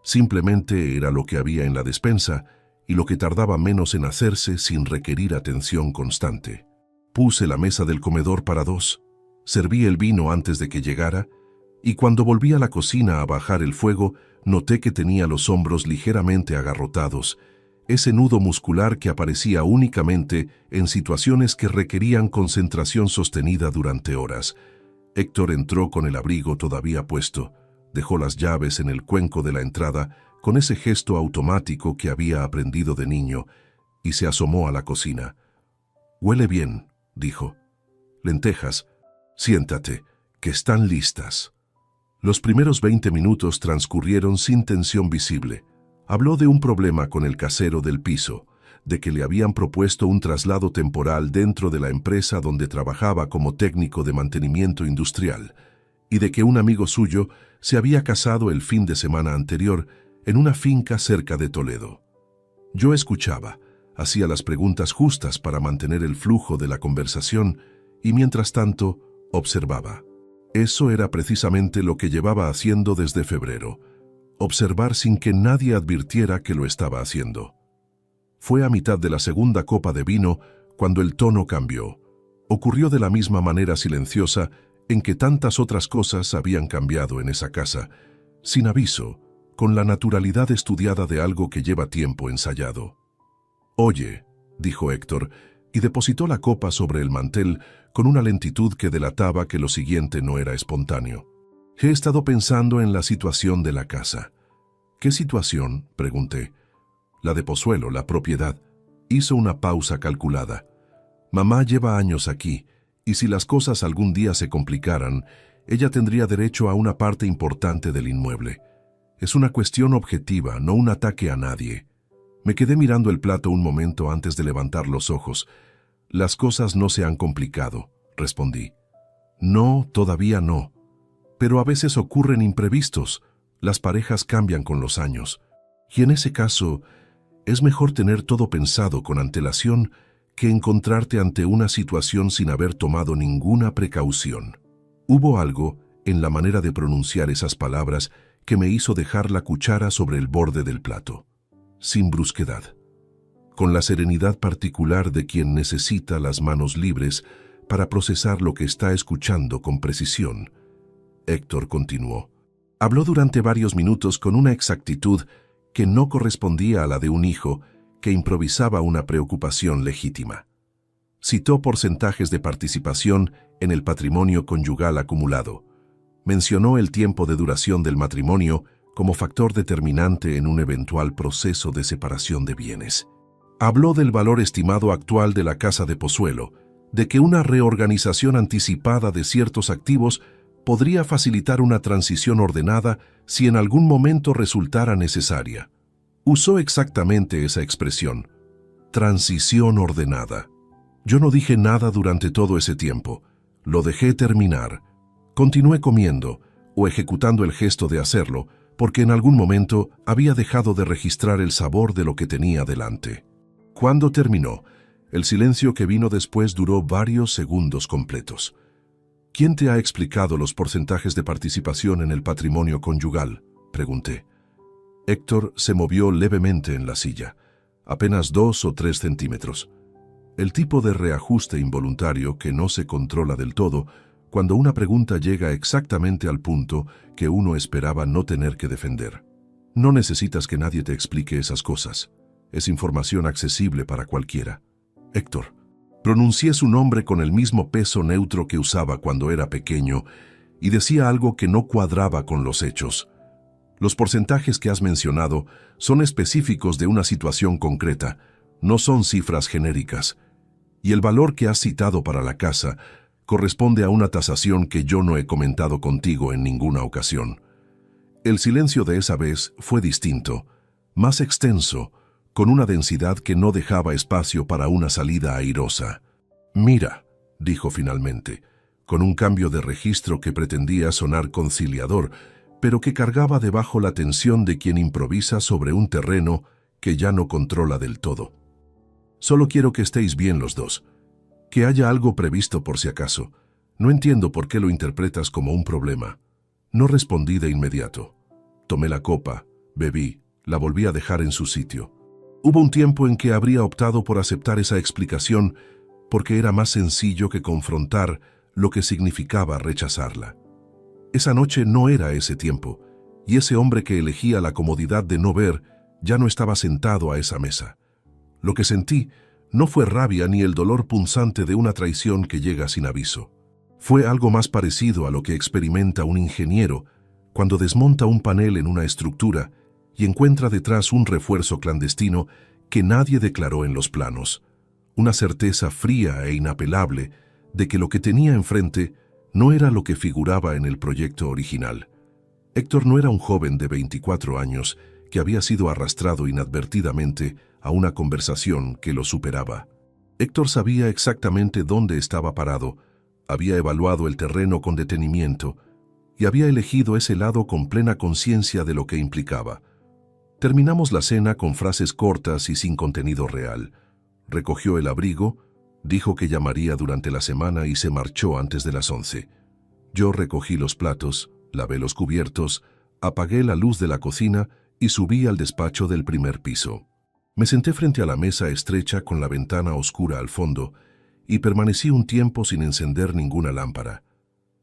Simplemente era lo que había en la despensa y lo que tardaba menos en hacerse sin requerir atención constante. Puse la mesa del comedor para 2, serví el vino antes de que llegara, y cuando volví a la cocina a bajar el fuego, noté que tenía los hombros ligeramente agarrotados, ese nudo muscular que aparecía únicamente en situaciones que requerían concentración sostenida durante horas. Héctor entró con el abrigo todavía puesto, dejó las llaves en el cuenco de la entrada con ese gesto automático que había aprendido de niño, y se asomó a la cocina. «Huele bien», dijo. «Lentejas, siéntate, que están listas». Los primeros 20 minutos transcurrieron sin tensión visible. Habló de un problema con el casero del piso, de que le habían propuesto un traslado temporal dentro de la empresa donde trabajaba como técnico de mantenimiento industrial, y de que un amigo suyo se había casado el fin de semana anterior en una finca cerca de Toledo. Yo escuchaba, hacía las preguntas justas para mantener el flujo de la conversación y mientras tanto observaba. Eso era precisamente lo que llevaba haciendo desde febrero, observar sin que nadie advirtiera que lo estaba haciendo. Fue a mitad de la segunda copa de vino cuando el tono cambió. Ocurrió de la misma manera silenciosa en que tantas otras cosas habían cambiado en esa casa, sin aviso, con la naturalidad estudiada de algo que lleva tiempo ensayado. «Oye», dijo Héctor, y depositó la copa sobre el mantel con una lentitud que delataba que lo siguiente no era espontáneo. «He estado pensando en la situación de la casa». «¿Qué situación?», pregunté. «La de Pozuelo, la propiedad». Hizo una pausa calculada. «Mamá lleva años aquí, y si las cosas algún día se complicaran, ella tendría derecho a una parte importante del inmueble. Es una cuestión objetiva, no un ataque a nadie». Me quedé mirando el plato un momento antes de levantar los ojos. «Las cosas no se han complicado», respondí. «No, todavía no. Pero a veces ocurren imprevistos. Las parejas cambian con los años. Y en ese caso, es mejor tener todo pensado con antelación que encontrarte ante una situación sin haber tomado ninguna precaución». Hubo algo en la manera de pronunciar esas palabras que me hizo dejar la cuchara sobre el borde del plato. Sin brusquedad, con la serenidad particular de quien necesita las manos libres para procesar lo que está escuchando con precisión. Héctor continuó. Habló durante varios minutos con una exactitud que no correspondía a la de un hijo que improvisaba una preocupación legítima. Citó porcentajes de participación en el patrimonio conyugal acumulado. Mencionó el tiempo de duración del matrimonio como factor determinante en un eventual proceso de separación de bienes. Habló del valor estimado actual de la casa de Pozuelo, de que una reorganización anticipada de ciertos activos podría facilitar una transición ordenada si en algún momento resultara necesaria. Usó exactamente esa expresión, transición ordenada. Yo no dije nada durante todo ese tiempo. Lo dejé terminar. Continué comiendo, o ejecutando el gesto de hacerlo, porque en algún momento había dejado de registrar el sabor de lo que tenía delante. Cuando terminó, el silencio que vino después duró varios segundos completos. ¿Quién te ha explicado los porcentajes de participación en el patrimonio conyugal?, pregunté. Héctor se movió levemente en la silla, apenas 2 o 3 centímetros. El tipo de reajuste involuntario que no se controla del todo cuando una pregunta llega exactamente al punto que uno esperaba no tener que defender. No necesitas que nadie te explique esas cosas. Es información accesible para cualquiera. Héctor. Pronuncié su nombre con el mismo peso neutro que usaba cuando era pequeño y decía algo que no cuadraba con los hechos. Los porcentajes que has mencionado son específicos de una situación concreta, no son cifras genéricas. Y el valor que has citado para la casa corresponde a una tasación que yo no he comentado contigo en ninguna ocasión. El silencio de esa vez fue distinto, más extenso, con una densidad que no dejaba espacio para una salida airosa. Mira, dijo finalmente, con un cambio de registro que pretendía sonar conciliador, pero que cargaba debajo la tensión de quien improvisa sobre un terreno que ya no controla del todo. Solo quiero que estéis bien los dos, que haya algo previsto por si acaso. No entiendo por qué lo interpretas como un problema. No respondí de inmediato. Tomé la copa, bebí, la volví a dejar en su sitio. Hubo un tiempo en que habría optado por aceptar esa explicación porque era más sencillo que confrontar lo que significaba rechazarla. Esa noche no era ese tiempo, y ese hombre que elegía la comodidad de no ver ya no estaba sentado a esa mesa. Lo que sentí no fue rabia ni el dolor punzante de una traición que llega sin aviso. Fue algo más parecido a lo que experimenta un ingeniero cuando desmonta un panel en una estructura y encuentra detrás un refuerzo clandestino que nadie declaró en los planos. Una certeza fría e inapelable de que lo que tenía enfrente no era lo que figuraba en el proyecto original. Héctor no era un joven de 24 años que había sido arrastrado inadvertidamente a una conversación que lo superaba. Héctor sabía exactamente dónde estaba parado, había evaluado el terreno con detenimiento y había elegido ese lado con plena conciencia de lo que implicaba. Terminamos la cena con frases cortas y sin contenido real. Recogió el abrigo, dijo que llamaría durante la semana y se marchó antes de las 11. Yo recogí los platos, lavé los cubiertos, apagué la luz de la cocina y subí al despacho del primer piso. Me senté frente a la mesa estrecha con la ventana oscura al fondo y permanecí un tiempo sin encender ninguna lámpara.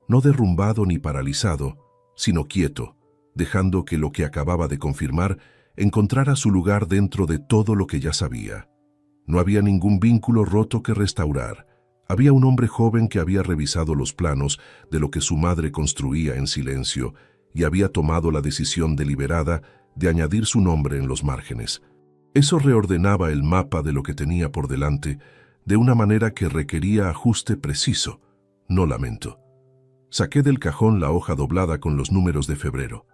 No derrumbado ni paralizado, sino quieto, dejando que lo que acababa de confirmar encontrara su lugar dentro de todo lo que ya sabía. No había ningún vínculo roto que restaurar. Había un hombre joven que había revisado los planos de lo que su madre construía en silencio y había tomado la decisión deliberada de añadir su nombre en los márgenes. Eso reordenaba el mapa de lo que tenía por delante de una manera que requería ajuste preciso, no lamento. Saqué del cajón la hoja doblada con los números de febrero.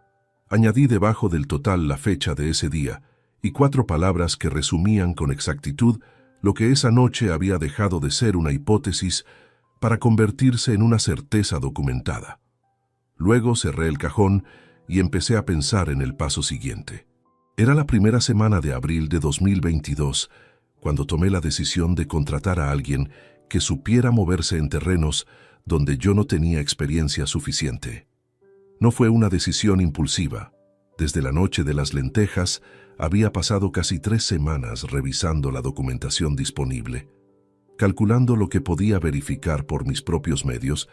Añadí debajo del total la fecha de ese día y 4 palabras que resumían con exactitud lo que esa noche había dejado de ser una hipótesis para convertirse en una certeza documentada. Luego cerré el cajón y empecé a pensar en el paso siguiente. Era la primera semana de abril de 2022 cuando tomé la decisión de contratar a alguien que supiera moverse en terrenos donde yo no tenía experiencia suficiente. No fue una decisión impulsiva. Desde la noche de las lentejas había pasado casi 3 semanas revisando la documentación disponible, calculando lo que podía verificar por mis propios medios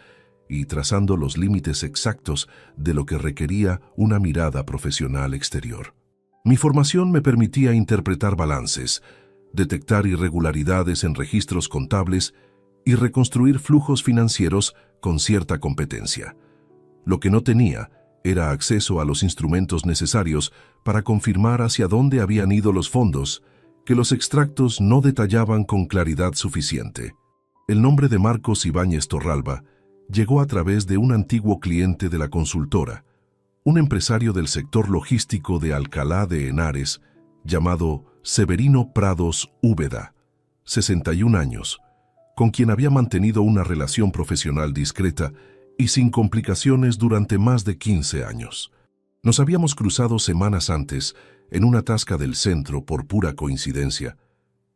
y trazando los límites exactos de lo que requería una mirada profesional exterior. Mi formación me permitía interpretar balances, detectar irregularidades en registros contables y reconstruir flujos financieros con cierta competencia. Lo que no tenía era acceso a los instrumentos necesarios para confirmar hacia dónde habían ido los fondos, que los extractos no detallaban con claridad suficiente. El nombre de Marcos Ibáñez Torralba, llegó a través de un antiguo cliente de la consultora, un empresario del sector logístico de Alcalá de Henares, llamado Severino Prados Úbeda, 61 años, con quien había mantenido una relación profesional discreta y sin complicaciones durante más de 15 años. Nos habíamos cruzado semanas antes en una tasca del centro por pura coincidencia,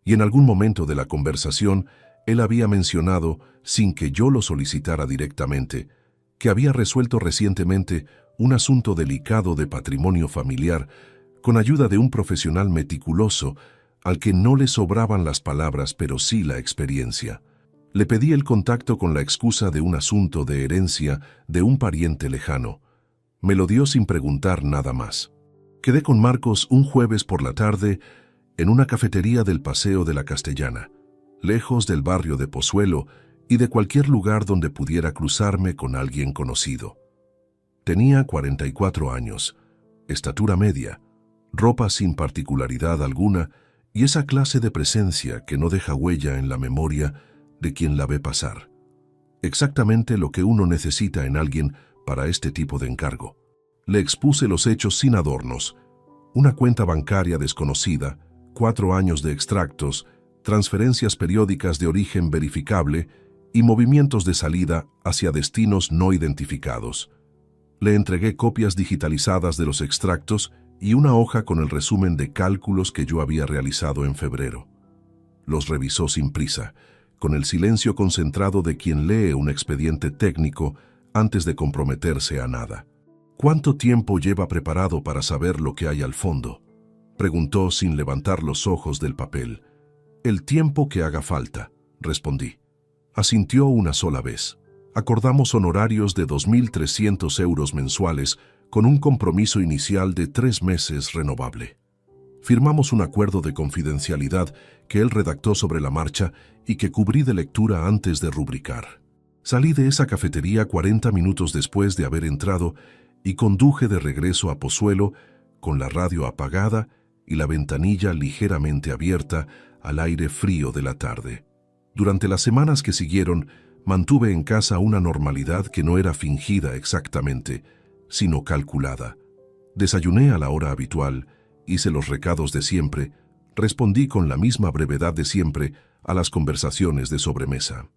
y en algún momento de la conversación él había mencionado, sin que yo lo solicitara directamente, que había resuelto recientemente un asunto delicado de patrimonio familiar con ayuda de un profesional meticuloso al que no le sobraban las palabras pero sí la experiencia. Le pedí el contacto con la excusa de un asunto de herencia de un pariente lejano. Me lo dio sin preguntar nada más. Quedé con Marcos un jueves por la tarde en una cafetería del Paseo de la Castellana, lejos del barrio de Pozuelo y de cualquier lugar donde pudiera cruzarme con alguien conocido. Tenía 44 años, estatura media, ropa sin particularidad alguna y esa clase de presencia que no deja huella en la memoria de quien la ve pasar. Exactamente lo que uno necesita en alguien para este tipo de encargo. Le expuse los hechos sin adornos: una cuenta bancaria desconocida, 4 años de extractos, transferencias periódicas de origen verificable y movimientos de salida hacia destinos no identificados. Le entregué copias digitalizadas de los extractos y una hoja con el resumen de cálculos que yo había realizado en febrero. Los revisó sin prisa, con el silencio concentrado de quien lee un expediente técnico antes de comprometerse a nada. ¿Cuánto tiempo lleva preparado para saber lo que hay al fondo?, preguntó sin levantar los ojos del papel. El tiempo que haga falta, respondí. Asintió una sola vez. Acordamos honorarios de 2.300 euros mensuales con un compromiso inicial de 3 meses renovable. Firmamos un acuerdo de confidencialidad que él redactó sobre la marcha y que cubrí de lectura antes de rubricar. Salí de esa cafetería 40 minutos después de haber entrado y conduje de regreso a Pozuelo con la radio apagada y la ventanilla ligeramente abierta al aire frío de la tarde. Durante las semanas que siguieron, mantuve en casa una normalidad que no era fingida exactamente, sino calculada. Desayuné a la hora habitual, hice los recados de siempre, respondí con la misma brevedad de siempre a las conversaciones de sobremesa.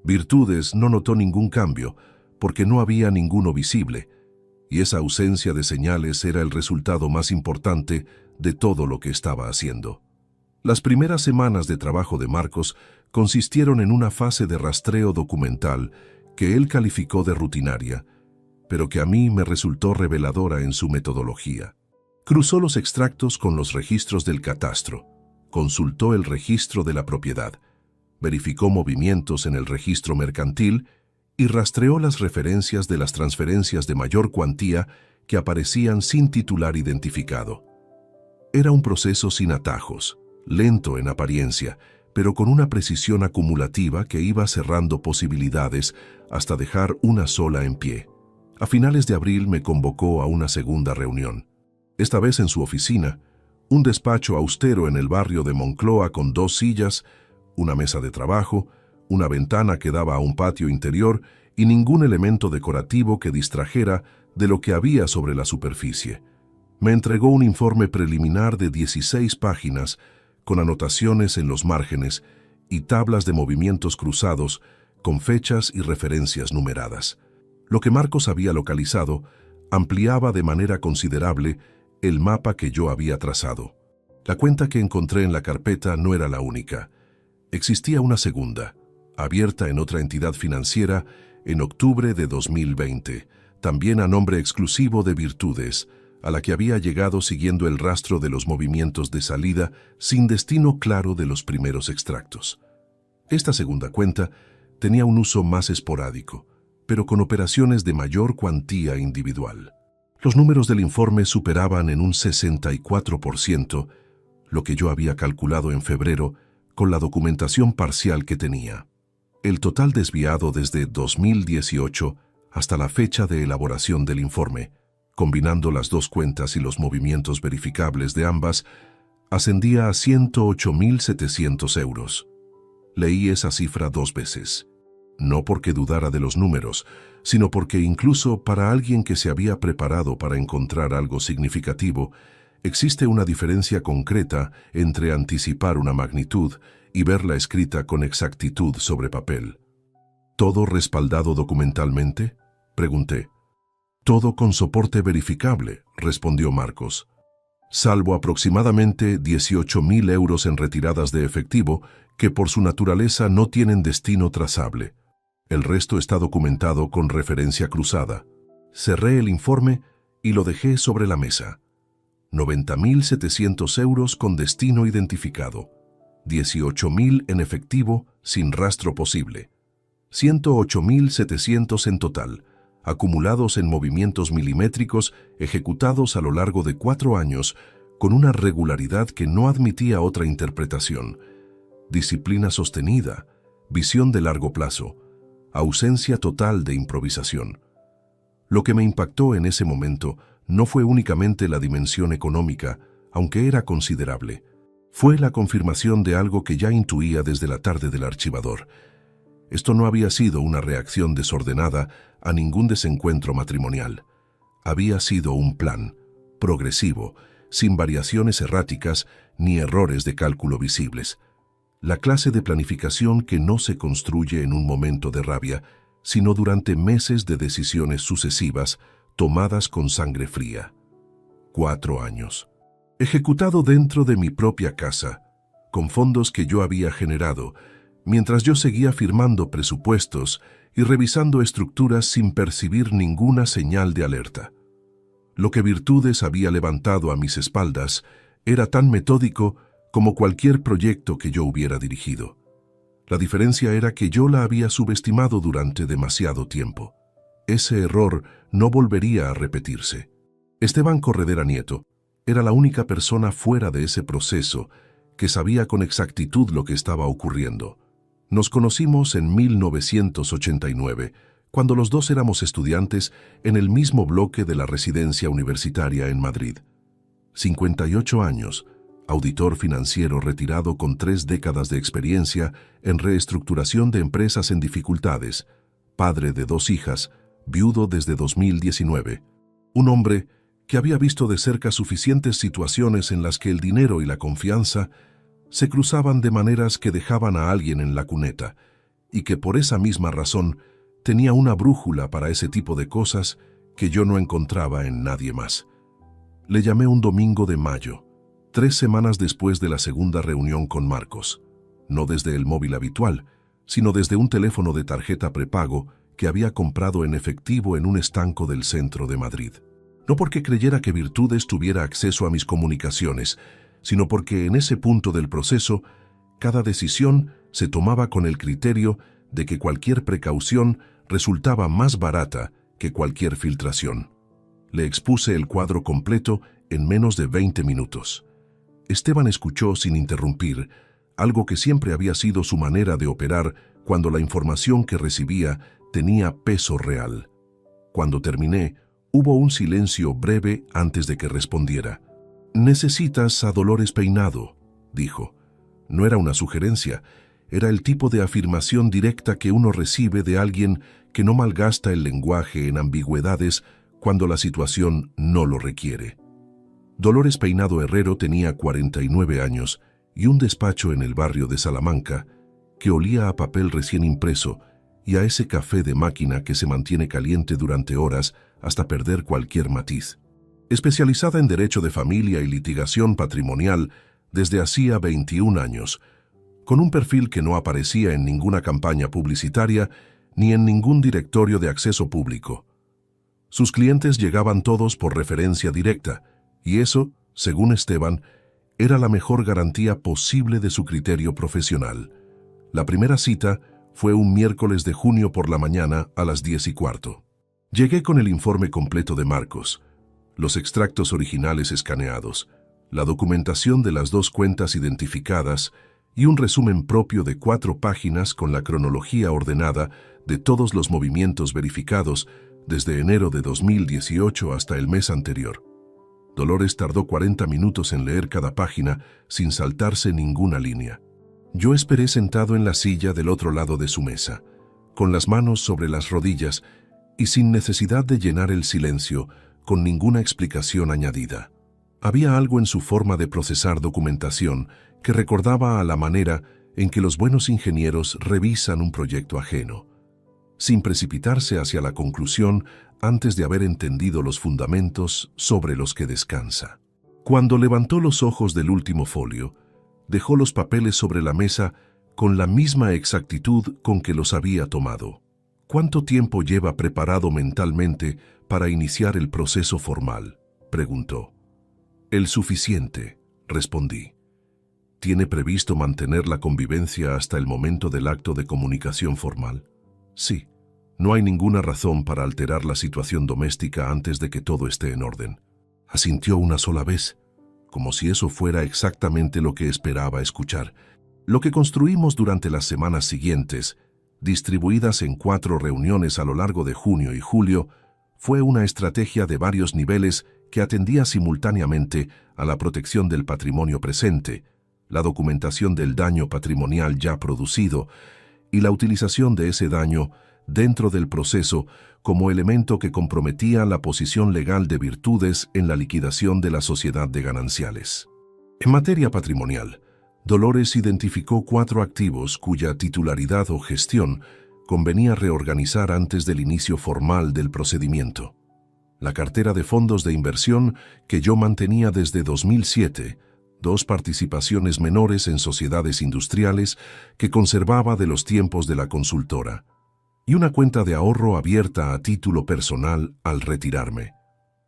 Virtudes no notó ningún cambio, porque no había ninguno visible, y esa ausencia de señales era el resultado más importante de todo lo que estaba haciendo. Las primeras semanas de trabajo de Marcos consistieron en una fase de rastreo documental que él calificó de rutinaria, pero que a mí me resultó reveladora en su metodología. Cruzó los extractos con los registros del catastro, consultó el registro de la propiedad, verificó movimientos en el registro mercantil y rastreó las referencias de las transferencias de mayor cuantía que aparecían sin titular identificado. Era un proceso sin atajos, lento en apariencia, pero con una precisión acumulativa que iba cerrando posibilidades hasta dejar una sola en pie. A finales de abril me convocó a una segunda reunión. Esta vez en su oficina, un despacho austero en el barrio de Moncloa con 2 sillas, una mesa de trabajo, una ventana que daba a un patio interior y ningún elemento decorativo que distrajera de lo que había sobre la superficie. Me entregó un informe preliminar de 16 páginas con anotaciones en los márgenes y tablas de movimientos cruzados con fechas y referencias numeradas. Lo que Marcos había localizado ampliaba de manera considerable el mapa que yo había trazado. La cuenta que encontré en la carpeta no era la única. Existía una segunda, abierta en otra entidad financiera en octubre de 2020, también a nombre exclusivo de Virtudes, a la que había llegado siguiendo el rastro de los movimientos de salida sin destino claro de los primeros extractos. Esta segunda cuenta tenía un uso más esporádico, pero con operaciones de mayor cuantía individual. Los números del informe superaban en un 64% lo que yo había calculado en febrero con la documentación parcial que tenía. El total desviado desde 2018 hasta la fecha de elaboración del informe, combinando las 2 cuentas y los movimientos verificables de ambas, ascendía a 108.700 euros. Leí esa cifra 2 veces. no porque dudara de los números, sino porque incluso para alguien que se había preparado para encontrar algo significativo, existe una diferencia concreta entre anticipar una magnitud y verla escrita con exactitud sobre papel. ¿Todo respaldado documentalmente?, pregunté. Todo con soporte verificable, respondió Marcos. Salvo aproximadamente 18.000 euros en retiradas de efectivo que por su naturaleza no tienen destino trazable. El resto está documentado con referencia cruzada. Cerré el informe y lo dejé sobre la mesa. 90.700 euros con destino identificado. 18.000 en efectivo sin rastro posible. 108.700 en total, acumulados en movimientos milimétricos ejecutados a lo largo de 4 años con una regularidad que no admitía otra interpretación. Disciplina sostenida, visión de largo plazo, ausencia total de improvisación. Lo que me impactó en ese momento no fue únicamente la dimensión económica, aunque era considerable. Fue la confirmación de algo que ya intuía desde la tarde del archivador. Esto no había sido una reacción desordenada a ningún desencuentro matrimonial. Había sido un plan, progresivo, sin variaciones erráticas ni errores de cálculo visibles. La clase de planificación que no se construye en un momento de rabia, sino durante meses de decisiones sucesivas tomadas con sangre fría. 4 años. Ejecutado dentro de mi propia casa, con fondos que yo había generado, mientras yo seguía firmando presupuestos y revisando estructuras sin percibir ninguna señal de alerta. Lo que Virtudes había levantado a mis espaldas era tan metódico como cualquier proyecto que yo hubiera dirigido. La diferencia era que yo la había subestimado durante demasiado tiempo. Ese error no volvería a repetirse. Esteban Corredera Nieto era la única persona fuera de ese proceso que sabía con exactitud lo que estaba ocurriendo. Nos conocimos en 1989, cuando los dos éramos estudiantes en el mismo bloque de la residencia universitaria en Madrid. 58 años, auditor financiero retirado con 3 décadas de experiencia en reestructuración de empresas en dificultades, padre de 2 hijas, viudo desde 2019. Un hombre que había visto de cerca suficientes situaciones en las que el dinero y la confianza se cruzaban de maneras que dejaban a alguien en la cuneta, y que por esa misma razón tenía una brújula para ese tipo de cosas que yo no encontraba en nadie más. Le llamé un domingo de mayo, 3 semanas después de la segunda reunión con Marcos, no desde el móvil habitual, sino desde un teléfono de tarjeta prepago que había comprado en efectivo en un estanco del centro de Madrid. No porque creyera que Virtudes tuviera acceso a mis comunicaciones, sino porque en ese punto del proceso, cada decisión se tomaba con el criterio de que cualquier precaución resultaba más barata que cualquier filtración. Le expuse el cuadro completo en menos de 20 minutos. Esteban escuchó sin interrumpir, algo que siempre había sido su manera de operar cuando la información que recibía tenía peso real. Cuando terminé, hubo un silencio breve antes de que respondiera. «Necesitas a Dolores Peinado», dijo. No era una sugerencia, era el tipo de afirmación directa que uno recibe de alguien que no malgasta el lenguaje en ambigüedades cuando la situación no lo requiere. Dolores Peinado Herrero tenía 49 años y un despacho en el barrio de Salamanca que olía a papel recién impreso y a ese café de máquina que se mantiene caliente durante horas hasta perder cualquier matiz. Especializada en derecho de familia y litigación patrimonial desde hacía 21 años, con un perfil que no aparecía en ninguna campaña publicitaria ni en ningún directorio de acceso público. Sus clientes llegaban todos por referencia directa, y eso, según Esteban, era la mejor garantía posible de su criterio profesional. La primera cita fue un miércoles de junio por la mañana a las 10:15. Llegué con el informe completo de Marcos, los extractos originales escaneados, la documentación de las 2 cuentas identificadas y un resumen propio de 4 páginas con la cronología ordenada de todos los movimientos verificados desde enero de 2018 hasta el mes anterior. Dolores tardó 40 minutos en leer cada página sin saltarse ninguna línea. Yo esperé sentado en la silla del otro lado de su mesa, con las manos sobre las rodillas y sin necesidad de llenar el silencio con ninguna explicación añadida. Había algo en su forma de procesar documentación que recordaba a la manera en que los buenos ingenieros revisan un proyecto ajeno, sin precipitarse hacia la conclusión antes de haber entendido los fundamentos sobre los que descansa. Cuando levantó los ojos del último folio, dejó los papeles sobre la mesa con la misma exactitud con que los había tomado. ¿Cuánto tiempo lleva preparado mentalmente para iniciar el proceso formal?, preguntó. El suficiente, respondí. ¿Tiene previsto mantener la convivencia hasta el momento del acto de comunicación formal? Sí. No hay ninguna razón para alterar la situación doméstica antes de que todo esté en orden. Asintió una sola vez, como si eso fuera exactamente lo que esperaba escuchar. Lo que construimos durante las semanas siguientes, distribuidas en 4 reuniones a lo largo de junio y julio, fue una estrategia de varios niveles que atendía simultáneamente a la protección del patrimonio presente, la documentación del daño patrimonial ya producido y la utilización de ese daño dentro del proceso como elemento que comprometía la posición legal de virtudes en la liquidación de la sociedad de gananciales. En materia patrimonial, Dolores identificó 4 activos cuya titularidad o gestión convenía reorganizar antes del inicio formal del procedimiento. La cartera de fondos de inversión que yo mantenía desde 2007, 2 participaciones menores en sociedades industriales que conservaba de los tiempos de la consultora, y una cuenta de ahorro abierta a título personal al retirarme,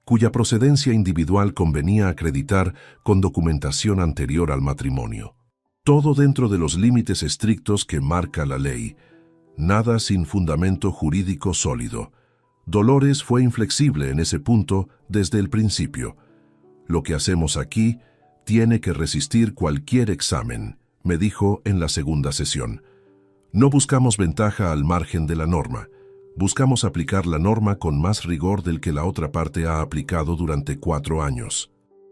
cuya procedencia individual convenía acreditar con documentación anterior al matrimonio. Todo dentro de los límites estrictos que marca la ley, nada sin fundamento jurídico sólido. Dolores fue inflexible en ese punto desde el principio. Lo que hacemos aquí tiene que resistir cualquier examen, me dijo en la segunda sesión. No buscamos ventaja al margen de la norma. Buscamos aplicar la norma con más rigor del que la otra parte ha aplicado durante 4 años.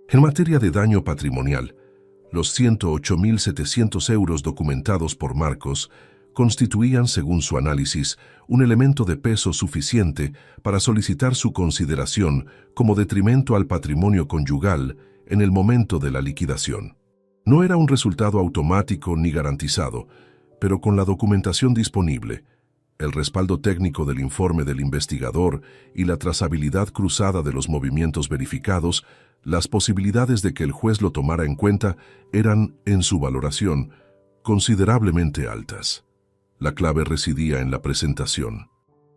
En materia de daño patrimonial, los 108.700 euros documentados por Marcos constituían, según su análisis, un elemento de peso suficiente para solicitar su consideración como detrimento al patrimonio conyugal en el momento de la liquidación. No era un resultado automático ni garantizado, pero con la documentación disponible, el respaldo técnico del informe del investigador y la trazabilidad cruzada de los movimientos verificados, las posibilidades de que el juez lo tomara en cuenta eran, en su valoración, considerablemente altas. La clave residía en la presentación,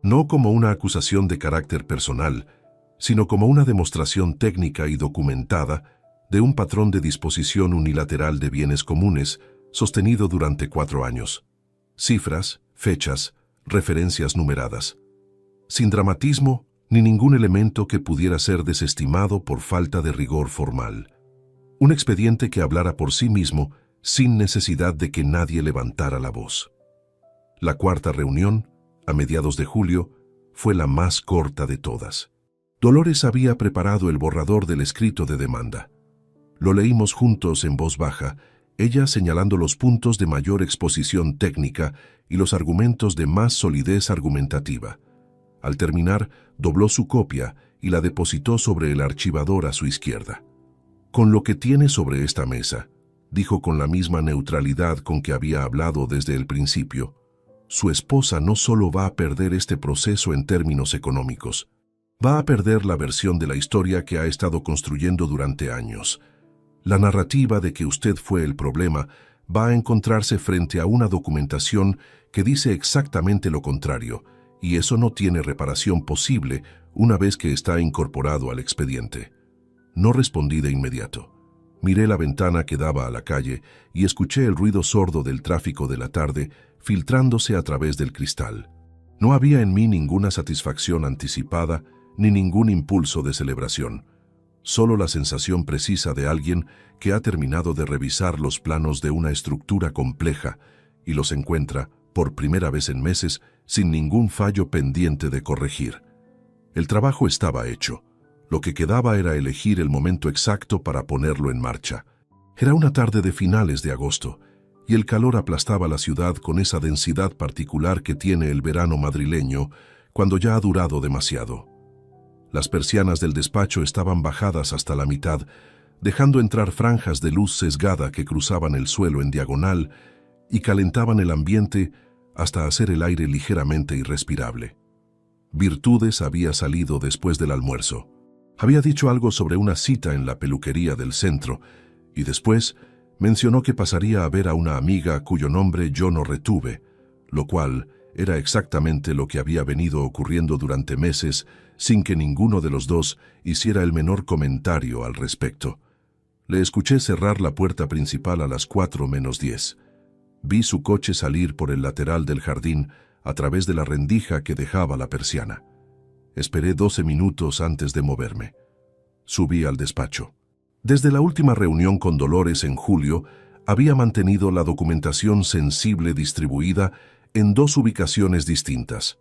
no como una acusación de carácter personal, sino como una demostración técnica y documentada de un patrón de disposición unilateral de bienes comunes sostenido durante 4 años. Cifras, fechas, referencias numeradas. Sin dramatismo ni ningún elemento que pudiera ser desestimado por falta de rigor formal. Un expediente que hablara por sí mismo sin necesidad de que nadie levantara la voz. La 4ª reunión, a mediados de julio, fue la más corta de todas. Dolores había preparado el borrador del escrito de demanda. Lo leímos juntos en voz baja, ella señalando los puntos de mayor exposición técnica y los argumentos de más solidez argumentativa. Al terminar, dobló su copia y la depositó sobre el archivador a su izquierda. Con lo que tiene sobre esta mesa, dijo con la misma neutralidad con que había hablado desde el principio, su esposa no solo va a perder este proceso en términos económicos, va a perder la versión de la historia que ha estado construyendo durante años. La narrativa de que usted fue el problema va a encontrarse frente a una documentación que dice exactamente lo contrario, y eso no tiene reparación posible una vez que está incorporado al expediente. No respondí de inmediato. Miré la ventana que daba a la calle y escuché el ruido sordo del tráfico de la tarde filtrándose a través del cristal. No había en mí ninguna satisfacción anticipada ni ningún impulso de celebración. Solo la sensación precisa de alguien que ha terminado de revisar los planos de una estructura compleja y los encuentra, por primera vez en meses, sin ningún fallo pendiente de corregir. El trabajo estaba hecho. Lo que quedaba era elegir el momento exacto para ponerlo en marcha. Era una tarde de finales de agosto, y el calor aplastaba la ciudad con esa densidad particular que tiene el verano madrileño cuando ya ha durado demasiado. Las persianas del despacho estaban bajadas hasta la mitad, dejando entrar franjas de luz sesgada que cruzaban el suelo en diagonal y calentaban el ambiente hasta hacer el aire ligeramente irrespirable. Virtudes había salido después del almuerzo. Había dicho algo sobre una cita en la peluquería del centro y después mencionó que pasaría a ver a una amiga cuyo nombre yo no retuve, lo cual era exactamente lo que había venido ocurriendo durante meses sin que ninguno de los dos hiciera el menor comentario al respecto. Le escuché cerrar la puerta principal a las 4:10. Vi su coche salir por el lateral del jardín a través de la rendija que dejaba la persiana. Esperé 12 minutos antes de moverme. Subí al despacho. Desde la última reunión con Dolores en julio, había mantenido la documentación sensible distribuida en 2 ubicaciones distintas.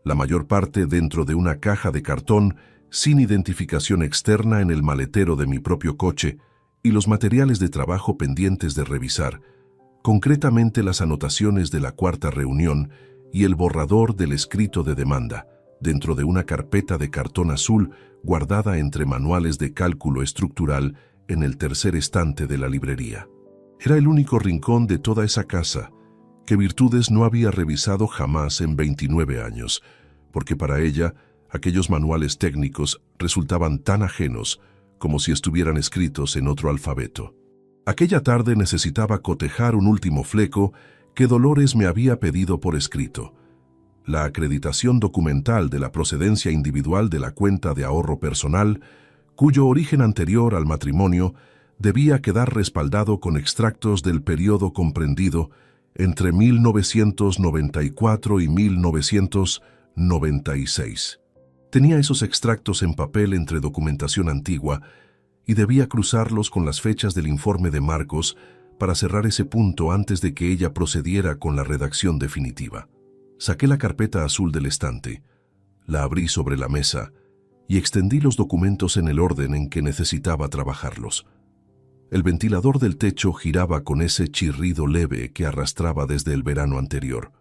La mayor parte dentro de una caja de cartón sin identificación externa en el maletero de mi propio coche y los materiales de trabajo pendientes de revisar, concretamente las anotaciones de la 4ª reunión y el borrador del escrito de demanda, dentro de una carpeta de cartón azul guardada entre manuales de cálculo estructural en el tercer estante de la librería. Era el único rincón de toda esa casa que Virtudes no había revisado jamás en 29 años, porque para ella aquellos manuales técnicos resultaban tan ajenos como si estuvieran escritos en otro alfabeto. Aquella tarde necesitaba cotejar un último fleco que Dolores me había pedido por escrito: la acreditación documental de la procedencia individual de la cuenta de ahorro personal, cuyo origen anterior al matrimonio debía quedar respaldado con extractos del periodo comprendido entre 1994 y 1996. Tenía esos extractos en papel entre documentación antigua y debía cruzarlos con las fechas del informe de Marcos para cerrar ese punto antes de que ella procediera con la redacción definitiva. Saqué la carpeta azul del estante, la abrí sobre la mesa y extendí los documentos en el orden en que necesitaba trabajarlos. El ventilador del techo giraba con ese chirrido leve que arrastraba desde el verano anterior.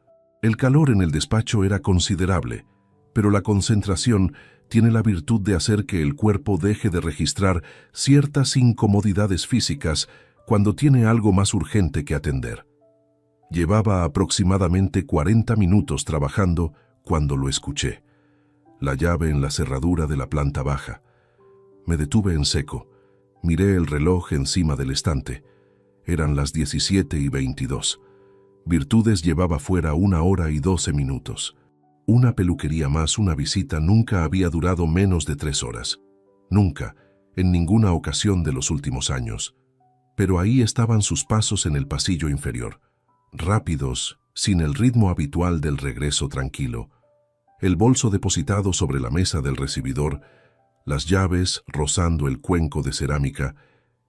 El calor en el despacho era considerable, pero la concentración tiene la virtud de hacer que el cuerpo deje de registrar ciertas incomodidades físicas cuando tiene algo más urgente que atender. Llevaba aproximadamente 40 minutos trabajando cuando lo escuché. La llave en la cerradura de la planta baja. Me detuve en seco. Miré el reloj encima del estante. Eran las 17:22. Virtudes llevaba fuera 1 hora y 12 minutos. Una peluquería más una visita nunca había durado menos de 3 horas. Nunca, en ninguna ocasión de los últimos años. Pero ahí estaban sus pasos en el pasillo inferior. Rápidos, sin el ritmo habitual del regreso tranquilo. El bolso depositado sobre la mesa del recibidor, las llaves rozando el cuenco de cerámica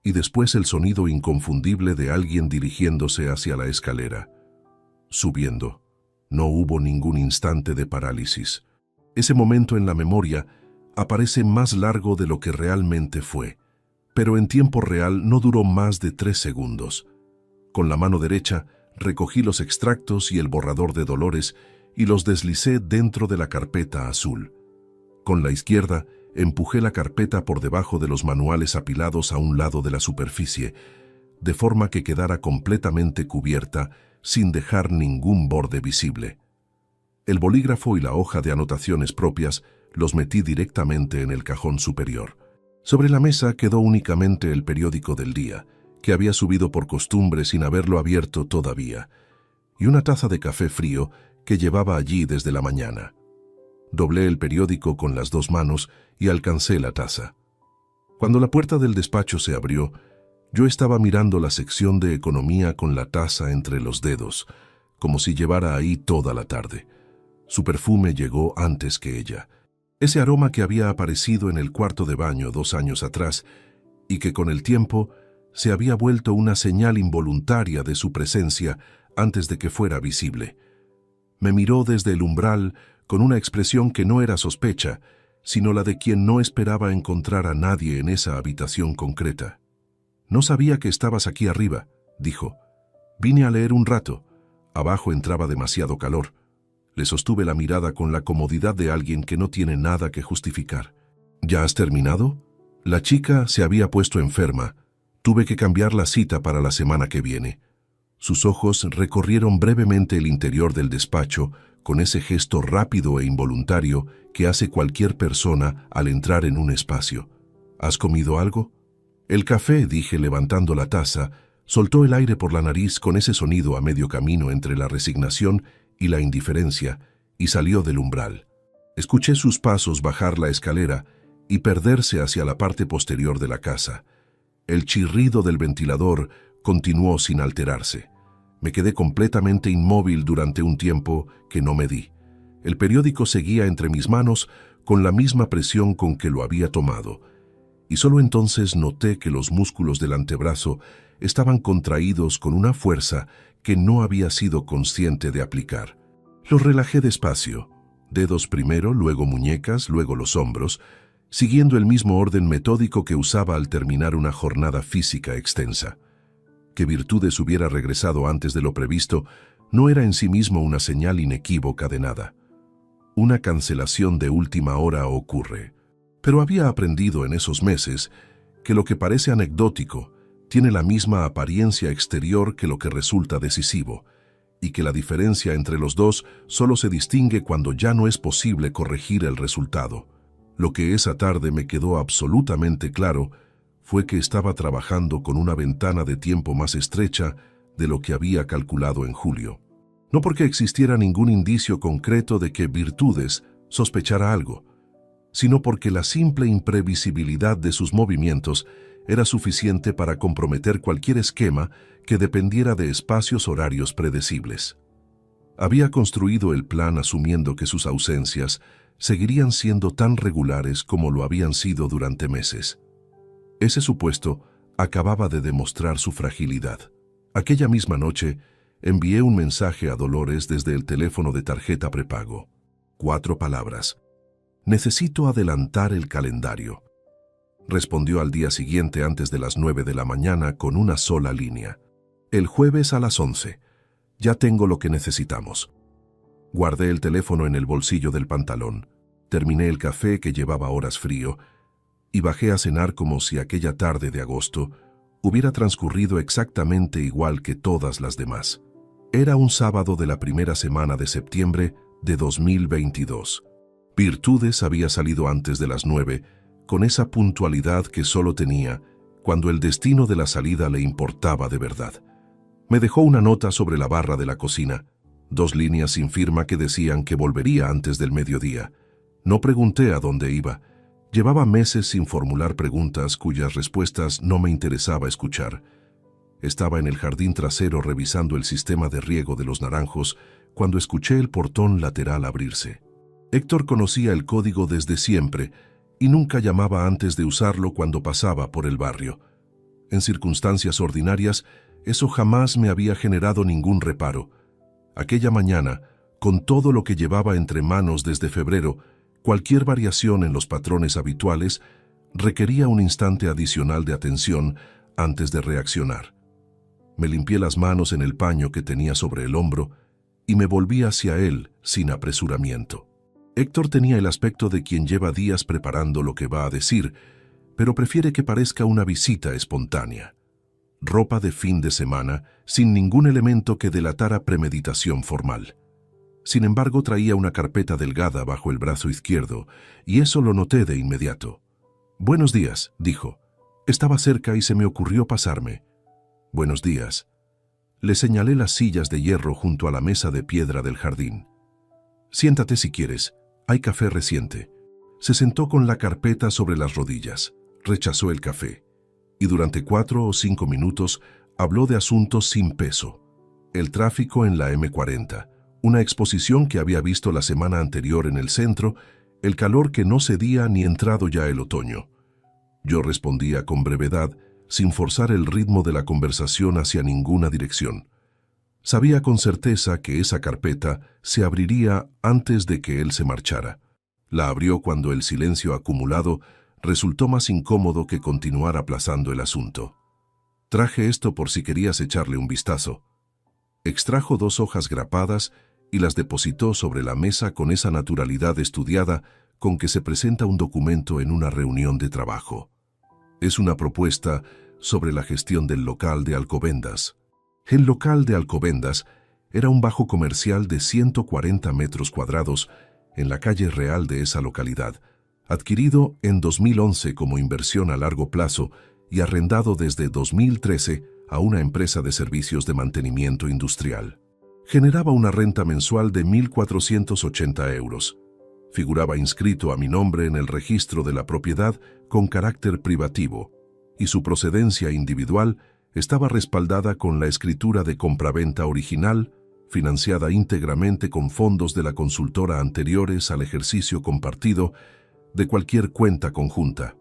y después el sonido inconfundible de alguien dirigiéndose hacia la escalera. Subiendo. No hubo ningún instante de parálisis. Ese momento en la memoria aparece más largo de lo que realmente fue, pero en tiempo real no duró más de 3 segundos. Con la mano derecha recogí los extractos y el borrador de Dolores y los deslicé dentro de la carpeta azul. Con la izquierda empujé la carpeta por debajo de los manuales apilados a un lado de la superficie, de forma que quedara completamente cubierta sin dejar ningún borde visible. El bolígrafo y la hoja de anotaciones propias los metí directamente en el cajón superior. Sobre la mesa quedó únicamente el periódico del día, que había subido por costumbre sin haberlo abierto todavía, y una taza de café frío que llevaba allí desde la mañana. Doblé el periódico con las 2 manos y alcancé la taza. Cuando la puerta del despacho se abrió, yo estaba mirando la sección de economía con la taza entre los dedos, como si llevara ahí toda la tarde. Su perfume llegó antes que ella. Ese aroma que había aparecido en el cuarto de baño 2 años atrás y que con el tiempo se había vuelto una señal involuntaria de su presencia antes de que fuera visible. Me miró desde el umbral con una expresión que no era sospecha, sino la de quien no esperaba encontrar a nadie en esa habitación concreta. «No sabía que estabas aquí arriba», dijo. Vine a leer un rato. Abajo entraba demasiado calor. Le sostuve la mirada con la comodidad de alguien que no tiene nada que justificar. ¿Ya has terminado? La chica se había puesto enferma. Tuve que cambiar la cita para la semana que viene. Sus ojos recorrieron brevemente el interior del despacho con ese gesto rápido e involuntario que hace cualquier persona al entrar en un espacio. ¿Has comido algo? El café, dije levantando la taza, soltó el aire por la nariz con ese sonido a medio camino entre la resignación y la indiferencia y salió del umbral. Escuché sus pasos bajar la escalera y perderse hacia la parte posterior de la casa. El chirrido del ventilador continuó sin alterarse. Me quedé completamente inmóvil durante un tiempo que no medí. El periódico seguía entre mis manos con la misma presión con que lo había tomado, y solo entonces noté que los músculos del antebrazo estaban contraídos con una fuerza que no había sido consciente de aplicar. Los relajé despacio, dedos primero, luego muñecas, luego los hombros, siguiendo el mismo orden metódico que usaba al terminar una jornada física extensa. Que Virtudes hubiera regresado antes de lo previsto no era en sí mismo una señal inequívoca de nada. Una cancelación de última hora ocurre, pero había aprendido en esos meses que lo que parece anecdótico tiene la misma apariencia exterior que lo que resulta decisivo, y que la diferencia entre los dos solo se distingue cuando ya no es posible corregir el resultado. Lo que esa tarde me quedó absolutamente claro fue que estaba trabajando con una ventana de tiempo más estrecha de lo que había calculado en julio. No porque existiera ningún indicio concreto de que Virtudes sospechara algo, sino porque la simple imprevisibilidad de sus movimientos era suficiente para comprometer cualquier esquema que dependiera de espacios horarios predecibles. Había construido el plan asumiendo que sus ausencias seguirían siendo tan regulares como lo habían sido durante meses. Ese supuesto acababa de demostrar su fragilidad. Aquella misma noche, envié un mensaje a Dolores desde el teléfono de tarjeta prepago. 4 palabras. Necesito adelantar el calendario. Respondió al día siguiente antes de las 9 de la mañana con una sola línea. El jueves a las 11. Ya tengo lo que necesitamos. Guardé el teléfono en el bolsillo del pantalón. Terminé el café que llevaba horas frío y bajé a cenar como si aquella tarde de agosto hubiera transcurrido exactamente igual que todas las demás. Era un sábado de la primera semana de septiembre de 2022. Virtudes había salido antes de las 9, con esa puntualidad que solo tenía cuando el destino de la salida le importaba de verdad. Me dejó una nota sobre la barra de la cocina, 2 líneas sin firma que decían que volvería antes del mediodía. No pregunté a dónde iba. Llevaba meses sin formular preguntas cuyas respuestas no me interesaba escuchar. Estaba en el jardín trasero revisando el sistema de riego de los naranjos cuando escuché el portón lateral abrirse. Héctor conocía el código desde siempre y nunca llamaba antes de usarlo cuando pasaba por el barrio. En circunstancias ordinarias, eso jamás me había generado ningún reparo. Aquella mañana, con todo lo que llevaba entre manos desde febrero, cualquier variación en los patrones habituales requería un instante adicional de atención antes de reaccionar. Me limpié las manos en el paño que tenía sobre el hombro y me volví hacia él sin apresuramiento. Héctor tenía el aspecto de quien lleva días preparando lo que va a decir, pero prefiere que parezca una visita espontánea. Ropa de fin de semana, sin ningún elemento que delatara premeditación formal. Sin embargo, traía una carpeta delgada bajo el brazo izquierdo, y eso lo noté de inmediato. «Buenos días», dijo. Estaba cerca y se me ocurrió pasarme. «Buenos días». Le señalé las sillas de hierro junto a la mesa de piedra del jardín. «Siéntate si quieres, hay café reciente». Se sentó con la carpeta sobre las rodillas, rechazó el café, y durante 4 o 5 minutos habló de asuntos sin peso. El tráfico en la M40, una exposición que había visto la semana anterior en el centro, el calor que no cedía ni entrado ya el otoño. Yo respondía con brevedad, sin forzar el ritmo de la conversación hacia ninguna dirección. Sabía con certeza que esa carpeta se abriría antes de que él se marchara. La abrió cuando el silencio acumulado resultó más incómodo que continuar aplazando el asunto. «Traje esto por si querías echarle un vistazo». Extrajo 2 hojas grapadas y las depositó sobre la mesa con esa naturalidad estudiada con que se presenta un documento en una reunión de trabajo. Es una propuesta sobre la gestión del local de Alcobendas. El local de Alcobendas era un bajo comercial de 140 metros cuadrados en la calle Real de esa localidad, adquirido en 2011 como inversión a largo plazo y arrendado desde 2013 a una empresa de servicios de mantenimiento industrial. Generaba una renta mensual de 1.480 euros. Figuraba inscrito a mi nombre en el registro de la propiedad con carácter privativo, y su procedencia individual estaba respaldada con la escritura de compraventa original, financiada íntegramente con fondos de la consultora anteriores al ejercicio compartido de cualquier cuenta conjunta.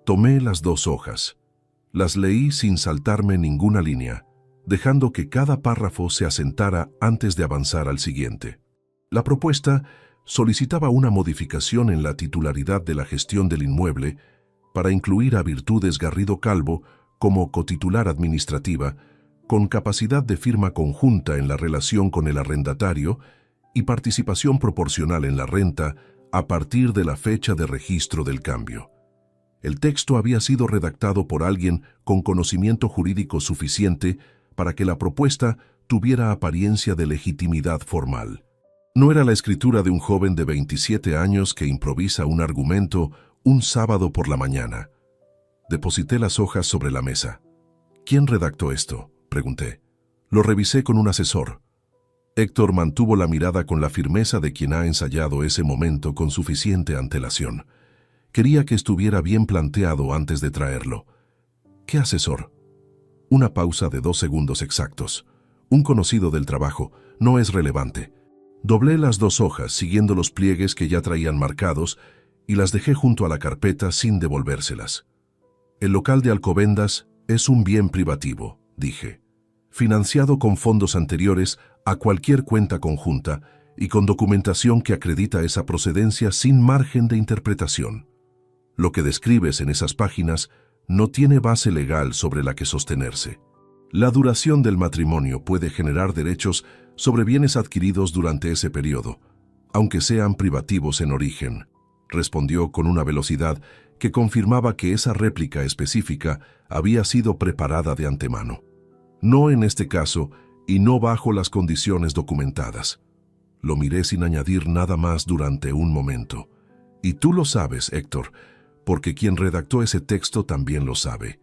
Tomé las 2 hojas. Las leí sin saltarme ninguna línea, dejando que cada párrafo se asentara antes de avanzar al siguiente. La propuesta solicitaba una modificación en la titularidad de la gestión del inmueble para incluir a Virtudes Garrido Calvo como cotitular administrativa, con capacidad de firma conjunta en la relación con el arrendatario y participación proporcional en la renta a partir de la fecha de registro del cambio. El texto había sido redactado por alguien con conocimiento jurídico suficiente para que la propuesta tuviera apariencia de legitimidad formal. No era la escritura de un joven de 27 años que improvisa un argumento un sábado por la mañana. Deposité las hojas sobre la mesa. ¿Quién redactó esto?, pregunté. Lo revisé con un asesor. Héctor mantuvo la mirada con la firmeza de quien ha ensayado ese momento con suficiente antelación. Quería que estuviera bien planteado antes de traerlo. ¿Qué asesor? Una pausa de 2 segundos exactos. Un conocido del trabajo. No es relevante. Doblé las 2 hojas siguiendo los pliegues que ya traían marcados y las dejé junto a la carpeta sin devolvérselas. El local de Alcobendas es un bien privativo, dije, financiado con fondos anteriores a cualquier cuenta conjunta y con documentación que acredita esa procedencia sin margen de interpretación. Lo que describes en esas páginas no tiene base legal sobre la que sostenerse. La duración del matrimonio puede generar derechos sobre bienes adquiridos durante ese periodo, aunque sean privativos en origen, respondió con una velocidad que confirmaba que esa réplica específica había sido preparada de antemano. No en este caso y no bajo las condiciones documentadas. Lo miré sin añadir nada más durante un momento. Y tú lo sabes, Héctor, porque quien redactó ese texto también lo sabe.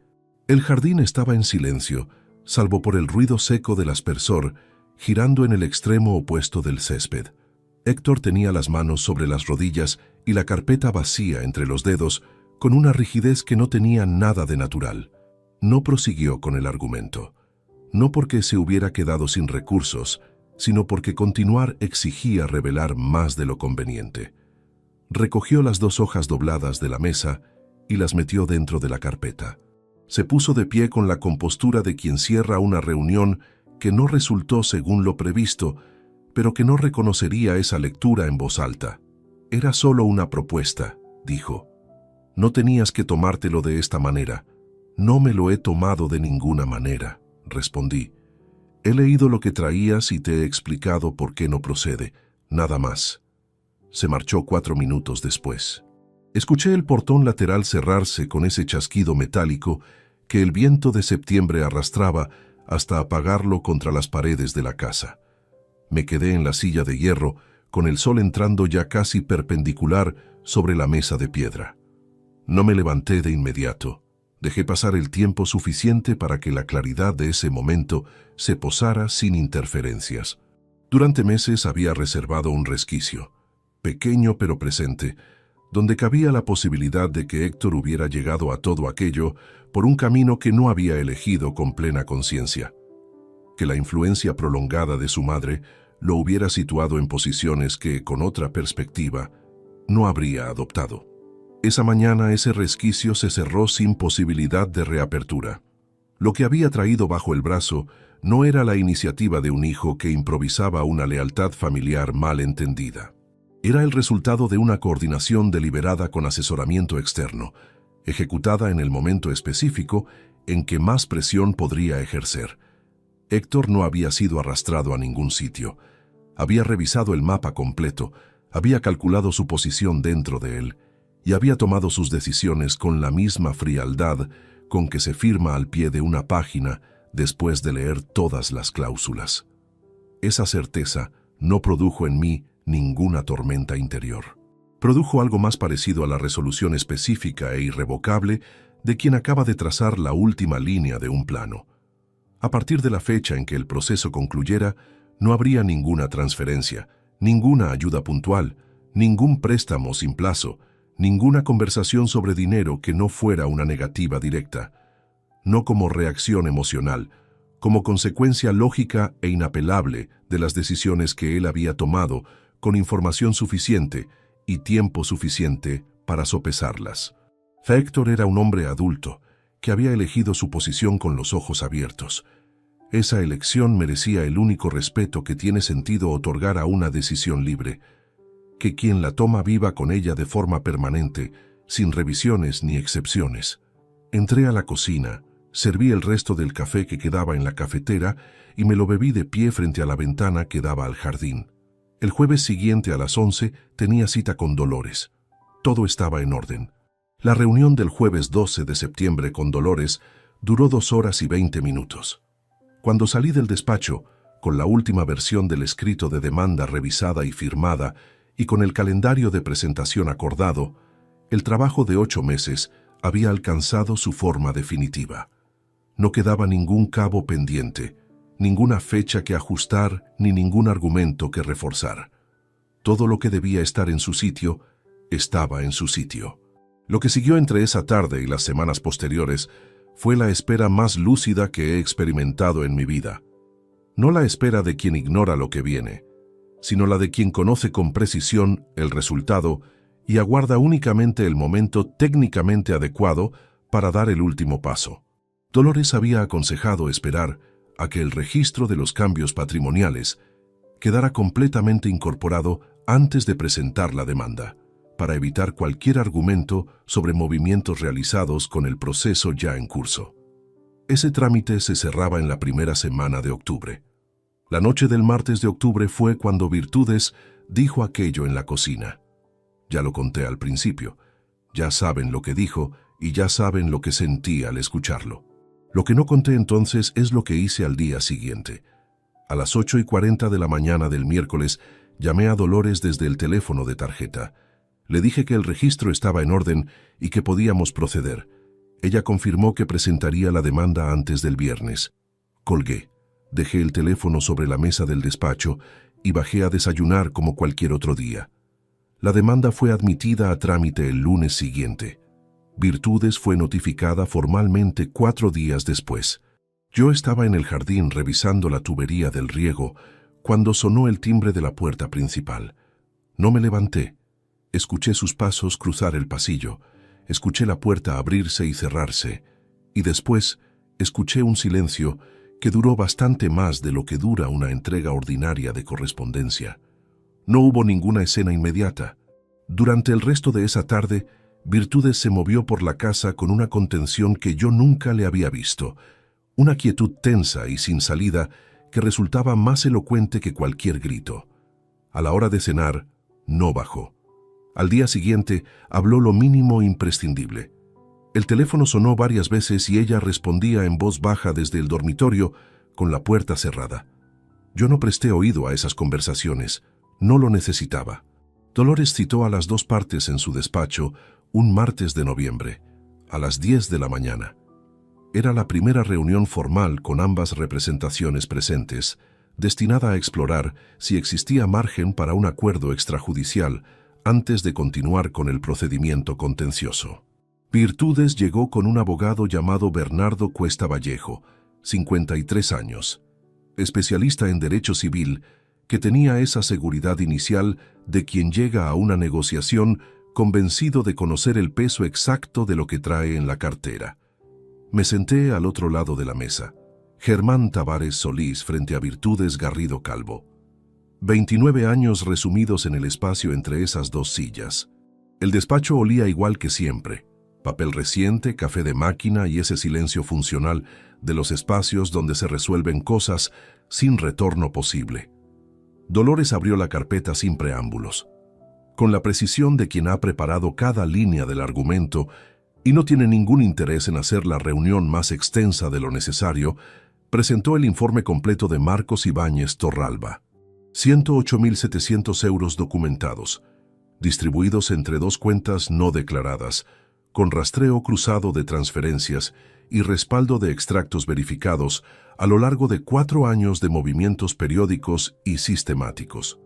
El jardín estaba en silencio, salvo por el ruido seco del aspersor, girando en el extremo opuesto del césped. Héctor tenía las manos sobre las rodillas y la carpeta vacía entre los dedos, con una rigidez que no tenía nada de natural. No prosiguió con el argumento. No porque se hubiera quedado sin recursos, sino porque continuar exigía revelar más de lo conveniente. Recogió las 2 hojas dobladas de la mesa y las metió dentro de la carpeta. Se puso de pie con la compostura de quien cierra una reunión que no resultó según lo previsto, pero que no reconocería esa lectura en voz alta. Era solo una propuesta, dijo. No tenías que tomártelo de esta manera. No me lo he tomado de ninguna manera, respondí. He leído lo que traías y te he explicado por qué no procede, nada más. Se marchó 4 minutos después. Escuché el portón lateral cerrarse con ese chasquido metálico que el viento de septiembre arrastraba hasta apagarlo contra las paredes de la casa. Me quedé en la silla de hierro, con el sol entrando ya casi perpendicular sobre la mesa de piedra. No me levanté de inmediato. Dejé pasar el tiempo suficiente para que la claridad de ese momento se posara sin interferencias. Durante meses había reservado un resquicio, pequeño pero presente, donde cabía la posibilidad de que Héctor hubiera llegado a todo aquello por un camino que no había elegido con plena conciencia, que la influencia prolongada de su madre lo hubiera situado en posiciones que, con otra perspectiva, no habría adoptado. Esa mañana ese resquicio se cerró sin posibilidad de reapertura. Lo que había traído bajo el brazo no era la iniciativa de un hijo que improvisaba una lealtad familiar mal entendida. Era el resultado de una coordinación deliberada con asesoramiento externo, ejecutada en el momento específico en que más presión podría ejercer. Héctor no había sido arrastrado a ningún sitio. Había revisado el mapa completo, había calculado su posición dentro de él y había tomado sus decisiones con la misma frialdad con que se firma al pie de una página después de leer todas las cláusulas. Esa certeza no produjo en mí ninguna tormenta interior. Produjo algo más parecido a la resolución específica e irrevocable de quien acaba de trazar la última línea de un plano. A partir de la fecha en que el proceso concluyera, no habría ninguna transferencia, ninguna ayuda puntual, ningún préstamo sin plazo, ninguna conversación sobre dinero que no fuera una negativa directa, no como reacción emocional, como consecuencia lógica e inapelable de las decisiones que él había tomado con información suficiente y tiempo suficiente para sopesarlas. Héctor era un hombre adulto que había elegido su posición con los ojos abiertos. Esa elección merecía el único respeto que tiene sentido otorgar a una decisión libre, que quien la toma viva con ella de forma permanente, sin revisiones ni excepciones. Entré a la cocina, serví el resto del café que quedaba en la cafetera y me lo bebí de pie frente a la ventana que daba al jardín. El jueves siguiente a las 11 tenía cita con Dolores. Todo estaba en orden. La reunión del jueves 12 de septiembre con Dolores duró 2 horas y 20 minutos. Cuando salí del despacho, con la última versión del escrito de demanda revisada y firmada y con el calendario de presentación acordado, el trabajo de 8 meses había alcanzado su forma definitiva. No quedaba ningún cabo pendiente, ninguna fecha que ajustar ni ningún argumento que reforzar. Todo lo que debía estar en su sitio, estaba en su sitio. Lo que siguió entre esa tarde y las semanas posteriores fue la espera más lúcida que he experimentado en mi vida. No la espera de quien ignora lo que viene, sino la de quien conoce con precisión el resultado y aguarda únicamente el momento técnicamente adecuado para dar el último paso. Dolores había aconsejado esperar a que el registro de los cambios patrimoniales quedara completamente incorporado antes de presentar la demanda, para evitar cualquier argumento sobre movimientos realizados con el proceso ya en curso. Ese trámite se cerraba en la primera semana de octubre. La noche del martes de octubre fue cuando Virtudes dijo aquello en la cocina. Ya lo conté al principio. Ya saben lo que dijo y ya saben lo que sentí al escucharlo. Lo que no conté entonces es lo que hice al día siguiente. A las 8:40 de la mañana del miércoles llamé a Dolores desde el teléfono de tarjeta. Le dije que el registro estaba en orden y que podíamos proceder. Ella confirmó que presentaría la demanda antes del viernes. Colgué, dejé el teléfono sobre la mesa del despacho y bajé a desayunar como cualquier otro día. La demanda fue admitida a trámite el lunes siguiente. Virtudes fue notificada formalmente 4 días después. Yo estaba en el jardín revisando la tubería del riego cuando sonó el timbre de la puerta principal. No me levanté. Escuché sus pasos cruzar el pasillo, escuché la puerta abrirse y cerrarse, y después escuché un silencio que duró bastante más de lo que dura una entrega ordinaria de correspondencia. No hubo ninguna escena inmediata. Durante el resto de esa tarde, Virtudes se movió por la casa con una contención que yo nunca le había visto, una quietud tensa y sin salida que resultaba más elocuente que cualquier grito. A la hora de cenar, no bajó. Al día siguiente, habló lo mínimo imprescindible. El teléfono sonó varias veces y ella respondía en voz baja desde el dormitorio, con la puerta cerrada. Yo no presté oído a esas conversaciones, no lo necesitaba. Dolores citó a las 2 partes en su despacho un martes de noviembre, a las 10 de la mañana. Era la primera reunión formal con ambas representaciones presentes, destinada a explorar si existía margen para un acuerdo extrajudicial antes de continuar con el procedimiento contencioso. Virtudes llegó con un abogado llamado Bernardo Cuesta Vallejo, 53 años, especialista en derecho civil, que tenía esa seguridad inicial de quien llega a una negociación convencido de conocer el peso exacto de lo que trae en la cartera. Me senté al otro lado de la mesa. Germán Tavares Solís frente a Virtudes Garrido Calvo. 29 años resumidos en el espacio entre esas 2 sillas. El despacho olía igual que siempre. Papel reciente, café de máquina y ese silencio funcional de los espacios donde se resuelven cosas sin retorno posible. Dolores abrió la carpeta sin preámbulos. Con la precisión de quien ha preparado cada línea del argumento y no tiene ningún interés en hacer la reunión más extensa de lo necesario, presentó el informe completo de Marcos Ibáñez Torralba. 108.700 euros documentados, distribuidos entre dos cuentas no declaradas, con rastreo cruzado de transferencias y respaldo de extractos verificados a lo largo de 4 años de movimientos periódicos y sistemáticos.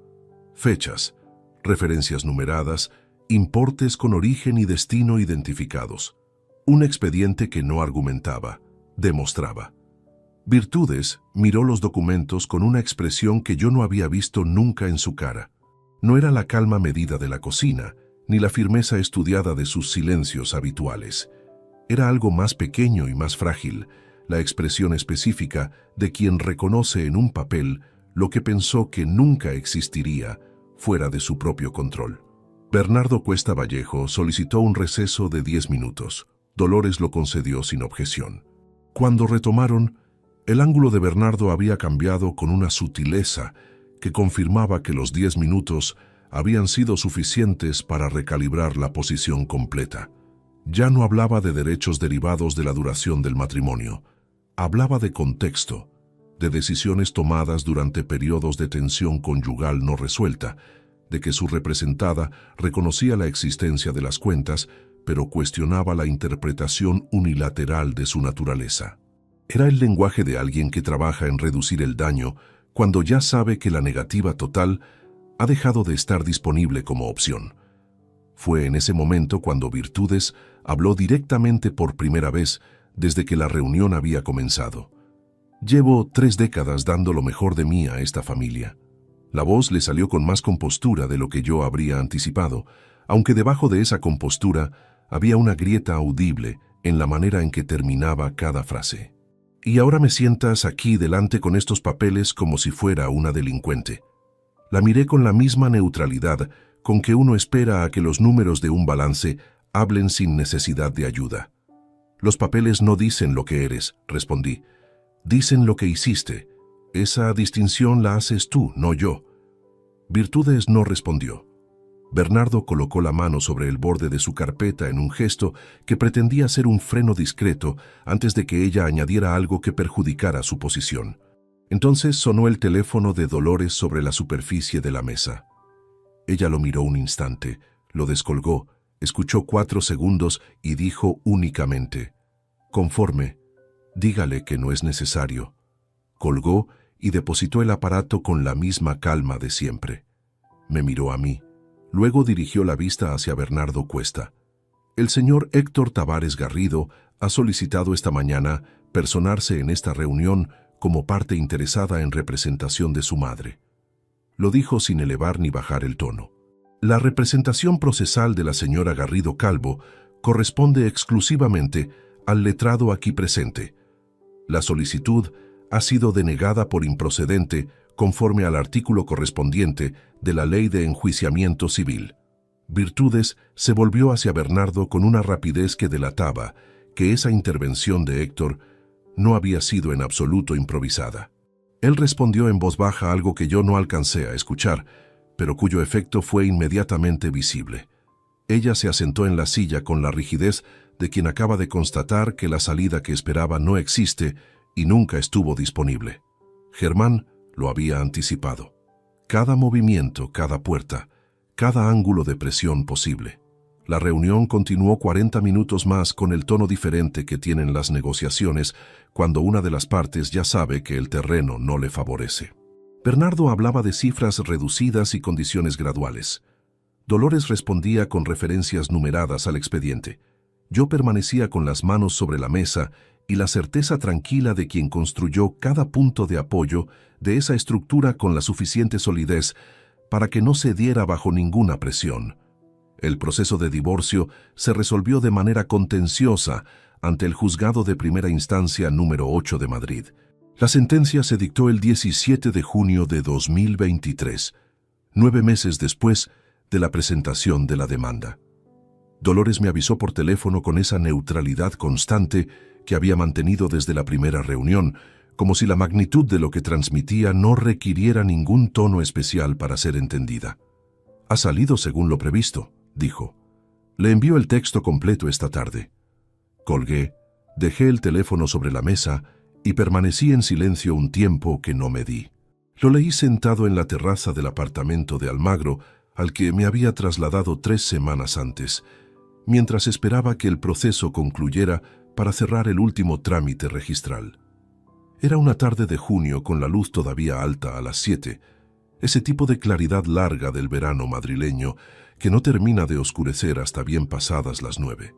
Fechas, referencias numeradas, importes con origen y destino identificados. Un expediente que no argumentaba, demostraba. Virtudes miró los documentos con una expresión que yo no había visto nunca en su cara. No era la calma medida de la cocina, ni la firmeza estudiada de sus silencios habituales. Era algo más pequeño y más frágil, la expresión específica de quien reconoce en un papel lo que pensó que nunca existiría fuera de su propio control. Bernardo Cuesta Vallejo solicitó un receso de 10 minutos. Dolores lo concedió sin objeción. Cuando retomaron, el ángulo de Bernardo había cambiado con una sutileza que confirmaba que los 10 minutos habían sido suficientes para recalibrar la posición completa. Ya no hablaba de derechos derivados de la duración del matrimonio. Hablaba de contexto, de decisiones tomadas durante periodos de tensión conyugal no resuelta, de que su representada reconocía la existencia de las cuentas, pero cuestionaba la interpretación unilateral de su naturaleza. Era el lenguaje de alguien que trabaja en reducir el daño cuando ya sabe que la negativa total ha dejado de estar disponible como opción. Fue en ese momento cuando Virtudes habló directamente por primera vez desde que la reunión había comenzado. Llevo 3 décadas dando lo mejor de mí a esta familia. La voz le salió con más compostura de lo que yo habría anticipado, aunque debajo de esa compostura había una grieta audible en la manera en que terminaba cada frase. Y ahora me sientas aquí delante con estos papeles como si fuera una delincuente. La miré con la misma neutralidad con que uno espera a que los números de un balance hablen sin necesidad de ayuda. Los papeles no dicen lo que eres, respondí. Dicen lo que hiciste. Esa distinción la haces tú, no yo. Virtudes no respondió. Bernardo colocó la mano sobre el borde de su carpeta en un gesto que pretendía ser un freno discreto antes de que ella añadiera algo que perjudicara su posición. Entonces sonó el teléfono de Dolores sobre la superficie de la mesa. Ella lo miró un instante, lo descolgó, escuchó 4 segundos y dijo únicamente: «Conforme, dígale que no es necesario». Colgó y depositó el aparato con la misma calma de siempre. Me miró a mí. Luego dirigió la vista hacia Bernardo Cuesta. El señor Héctor Tavares Garrido ha solicitado esta mañana personarse en esta reunión como parte interesada en representación de su madre. Lo dijo sin elevar ni bajar el tono. La representación procesal de la señora Garrido Calvo corresponde exclusivamente al letrado aquí presente. La solicitud ha sido denegada por improcedente conforme al artículo correspondiente de la Ley de Enjuiciamiento Civil. Virtudes se volvió hacia Bernardo con una rapidez que delataba que esa intervención de Héctor no había sido en absoluto improvisada. Él respondió en voz baja algo que yo no alcancé a escuchar, pero cuyo efecto fue inmediatamente visible. Ella se asentó en la silla con la rigidez de quien acaba de constatar que la salida que esperaba no existe y nunca estuvo disponible. Germán lo había anticipado. Cada movimiento, cada puerta, cada ángulo de presión posible. La reunión continuó 40 minutos más con el tono diferente que tienen las negociaciones cuando una de las partes ya sabe que el terreno no le favorece. Bernardo hablaba de cifras reducidas y condiciones graduales. Dolores respondía con referencias numeradas al expediente. Yo permanecía con las manos sobre la mesa y la certeza tranquila de quien construyó cada punto de apoyo de esa estructura con la suficiente solidez para que no cediera bajo ninguna presión. El proceso de divorcio se resolvió de manera contenciosa ante el Juzgado de Primera Instancia número 8 de Madrid. La sentencia se dictó el 17 de junio de 2023, 9 meses después de la presentación de la demanda. Dolores me avisó por teléfono con esa neutralidad constante que había mantenido desde la primera reunión, como si la magnitud de lo que transmitía no requiriera ningún tono especial para ser entendida. «Ha salido según lo previsto», dijo. «Le envío el texto completo esta tarde». Colgué, dejé el teléfono sobre la mesa y permanecí en silencio un tiempo que no medí. Lo leí sentado en la terraza del apartamento de Almagro, al que me había trasladado 3 semanas antes, mientras esperaba que el proceso concluyera para cerrar el último trámite registral. Era una tarde de junio con la luz todavía alta a las 7, ese tipo de claridad larga del verano madrileño que no termina de oscurecer hasta bien pasadas las 9.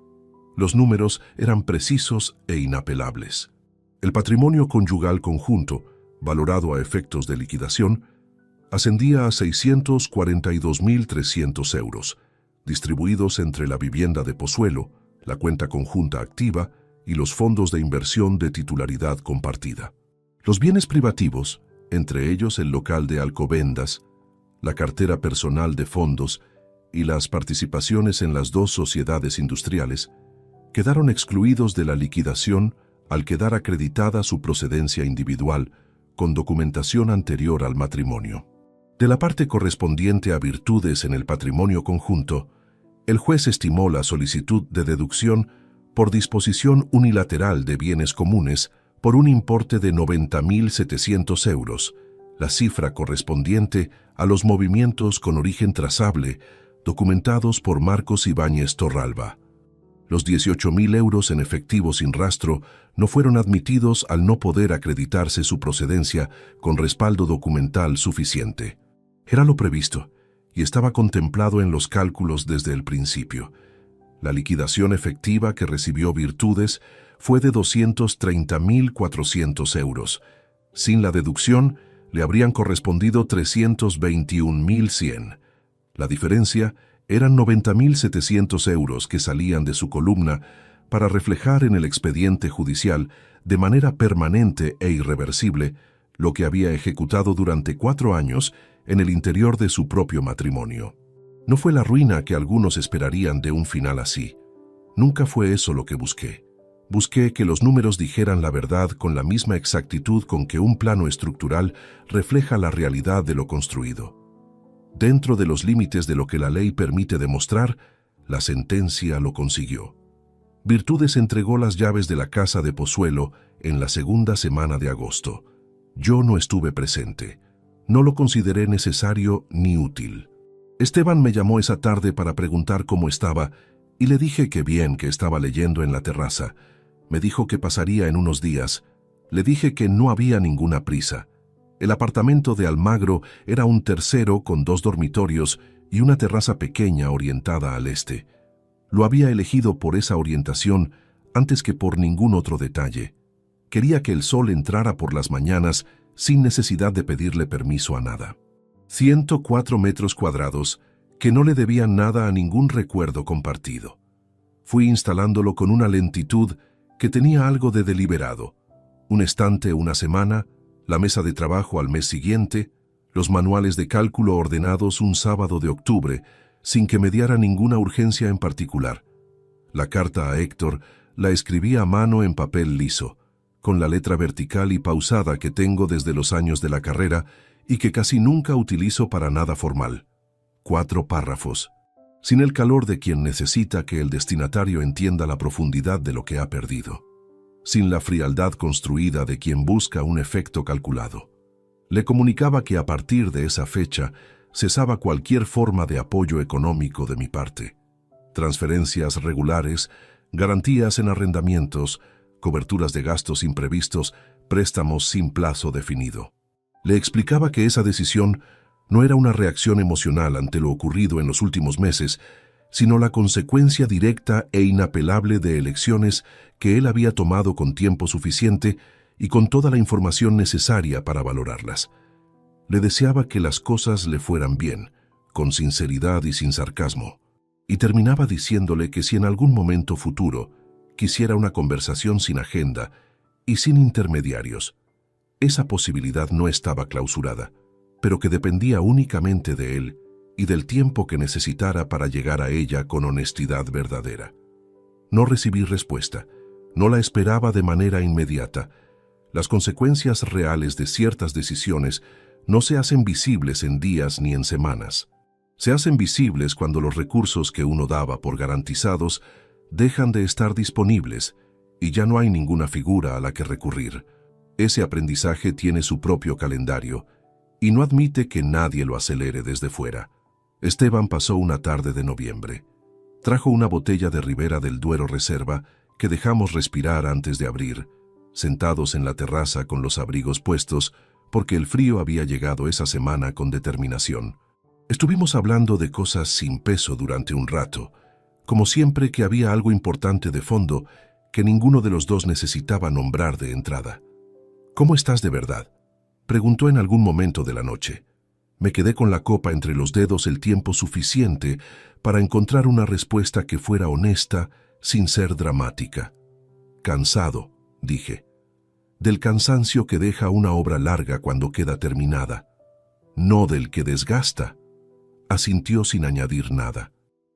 Los números eran precisos e inapelables. El patrimonio conyugal conjunto, valorado a efectos de liquidación, ascendía a 642.300 euros, distribuidos entre la vivienda de Pozuelo, la cuenta conjunta activa y los fondos de inversión de titularidad compartida. Los bienes privativos, entre ellos el local de Alcobendas, la cartera personal de fondos y las participaciones en las 2 sociedades industriales, quedaron excluidos de la liquidación al quedar acreditada su procedencia individual con documentación anterior al matrimonio. De la parte correspondiente a virtudes en el patrimonio conjunto, el juez estimó la solicitud de deducción por disposición unilateral de bienes comunes por un importe de 90.700 euros, la cifra correspondiente a los movimientos con origen trazable documentados por Marcos Ibáñez Torralba. Los 18.000 euros en efectivo sin rastro no fueron admitidos al no poder acreditarse su procedencia con respaldo documental suficiente. Era lo previsto y estaba contemplado en los cálculos desde el principio. La liquidación efectiva que recibió Virtudes fue de 230.400 euros. Sin la deducción, le habrían correspondido 321.100. La diferencia eran 90.700 euros que salían de su columna para reflejar en el expediente judicial de manera permanente e irreversible lo que había ejecutado durante 4 años en el interior de su propio matrimonio. No fue la ruina que algunos esperarían de un final así. Nunca fue eso lo que busqué. Busqué que los números dijeran la verdad con la misma exactitud con que un plano estructural refleja la realidad de lo construido. Dentro de los límites de lo que la ley permite demostrar, la sentencia lo consiguió. Virtudes entregó las llaves de la casa de Pozuelo en la segunda semana de agosto. Yo no estuve presente. No lo consideré necesario ni útil. Esteban me llamó esa tarde para preguntar cómo estaba y le dije que bien, que estaba leyendo en la terraza. Me dijo que pasaría en unos días. Le dije que no había ninguna prisa. El apartamento de Almagro era un tercero con 2 dormitorios y una terraza pequeña orientada al este. Lo había elegido por esa orientación antes que por ningún otro detalle. Quería que el sol entrara por las mañanas sin necesidad de pedirle permiso a nada. 104 metros cuadrados que no le debían nada a ningún recuerdo compartido. Fui instalándolo con una lentitud que tenía algo de deliberado. Un estante una semana, la mesa de trabajo al mes siguiente, los manuales de cálculo ordenados un sábado de octubre, sin que mediara ninguna urgencia en particular. La carta a Héctor la escribí a mano en papel liso, con la letra vertical y pausada que tengo desde los años de la carrera y que casi nunca utilizo para nada formal. 4 párrafos, sin el calor de quien necesita que el destinatario entienda la profundidad de lo que ha perdido, sin la frialdad construida de quien busca un efecto calculado. Le comunicaba que a partir de esa fecha cesaba cualquier forma de apoyo económico de mi parte. Transferencias regulares, garantías en arrendamientos, coberturas de gastos imprevistos, préstamos sin plazo definido. Le explicaba que esa decisión no era una reacción emocional ante lo ocurrido en los últimos meses, sino la consecuencia directa e inapelable de elecciones que él había tomado con tiempo suficiente y con toda la información necesaria para valorarlas. Le deseaba que las cosas le fueran bien, con sinceridad y sin sarcasmo, y terminaba diciéndole que si en algún momento futuro quisiera una conversación sin agenda y sin intermediarios, esa posibilidad no estaba clausurada, pero que dependía únicamente de él y del tiempo que necesitara para llegar a ella con honestidad verdadera. No recibí respuesta, No la esperaba de manera inmediata. Las consecuencias reales de ciertas decisiones no se hacen visibles en días ni en semanas. Se hacen visibles cuando los recursos que uno daba por garantizados dejan de estar disponibles y ya no hay ninguna figura a la que recurrir. Ese aprendizaje tiene su propio calendario y no admite que nadie lo acelere desde fuera. Esteban pasó una tarde de noviembre. Trajo una botella de Ribera del Duero Reserva que dejamos respirar antes de abrir, sentados en la terraza con los abrigos puestos, porque el frío había llegado esa semana con determinación. Estuvimos hablando de cosas sin peso durante un rato, como siempre que había algo importante de fondo que ninguno de los dos necesitaba nombrar de entrada. «¿Cómo estás de verdad?», preguntó en algún momento de la noche. Me quedé con la copa entre los dedos el tiempo suficiente para encontrar una respuesta que fuera honesta, sin ser dramática. «Cansado», dije. «Del cansancio que deja una obra larga cuando queda terminada, no del que desgasta», asintió sin añadir nada.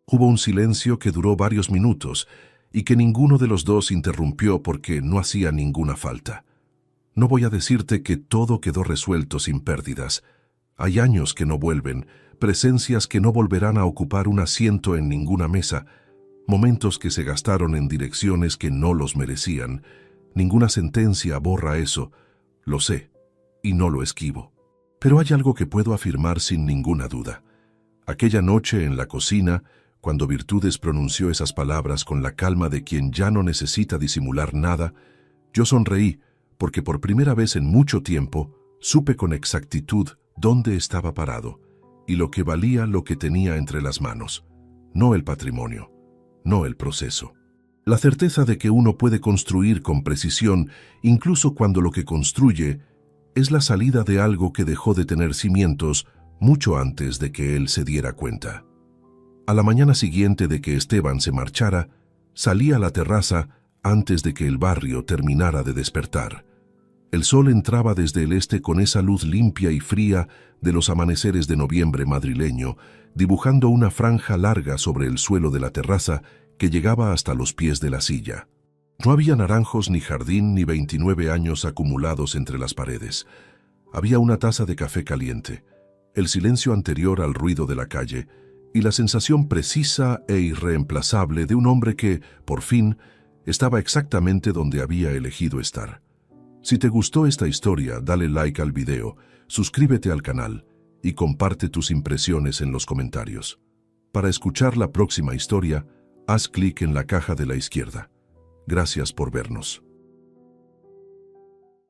Hubo un silencio que duró varios minutos y que ninguno de los dos interrumpió porque no hacía ninguna falta. No voy a decirte que todo quedó resuelto sin pérdidas. Hay años que no vuelven, presencias que no volverán a ocupar un asiento en ninguna mesa, momentos que se gastaron en direcciones que no los merecían. Ninguna sentencia borra eso, lo sé, y no lo esquivo. Pero hay algo que puedo afirmar sin ninguna duda. Aquella noche en la cocina, cuando Virtudes pronunció esas palabras con la calma de quien ya no necesita disimular nada, yo sonreí porque por primera vez en mucho tiempo supe con exactitud dónde estaba parado y lo que valía lo que tenía entre las manos. No el patrimonio, no el proceso. La certeza de que uno puede construir con precisión, incluso cuando lo que construye es la salida de algo que dejó de tener cimientos mucho antes de que él se diera cuenta. A la mañana siguiente de que Esteban se marchara, salí a la terraza antes de que el barrio terminara de despertar. El sol entraba desde el este con esa luz limpia y fría de los amaneceres de noviembre madrileño, dibujando una franja larga sobre el suelo de la terraza que llegaba hasta los pies de la silla. No había naranjos, ni jardín, ni 29 años acumulados entre las paredes. Había una taza de café caliente, el silencio anterior al ruido de la calle y la sensación precisa e irreemplazable de un hombre que, por fin, estaba exactamente donde había elegido estar. Si te gustó esta historia, dale like al video, suscríbete al canal y comparte tus impresiones en los comentarios. Para escuchar la próxima historia, haz clic en la caja de la izquierda. Gracias por vernos.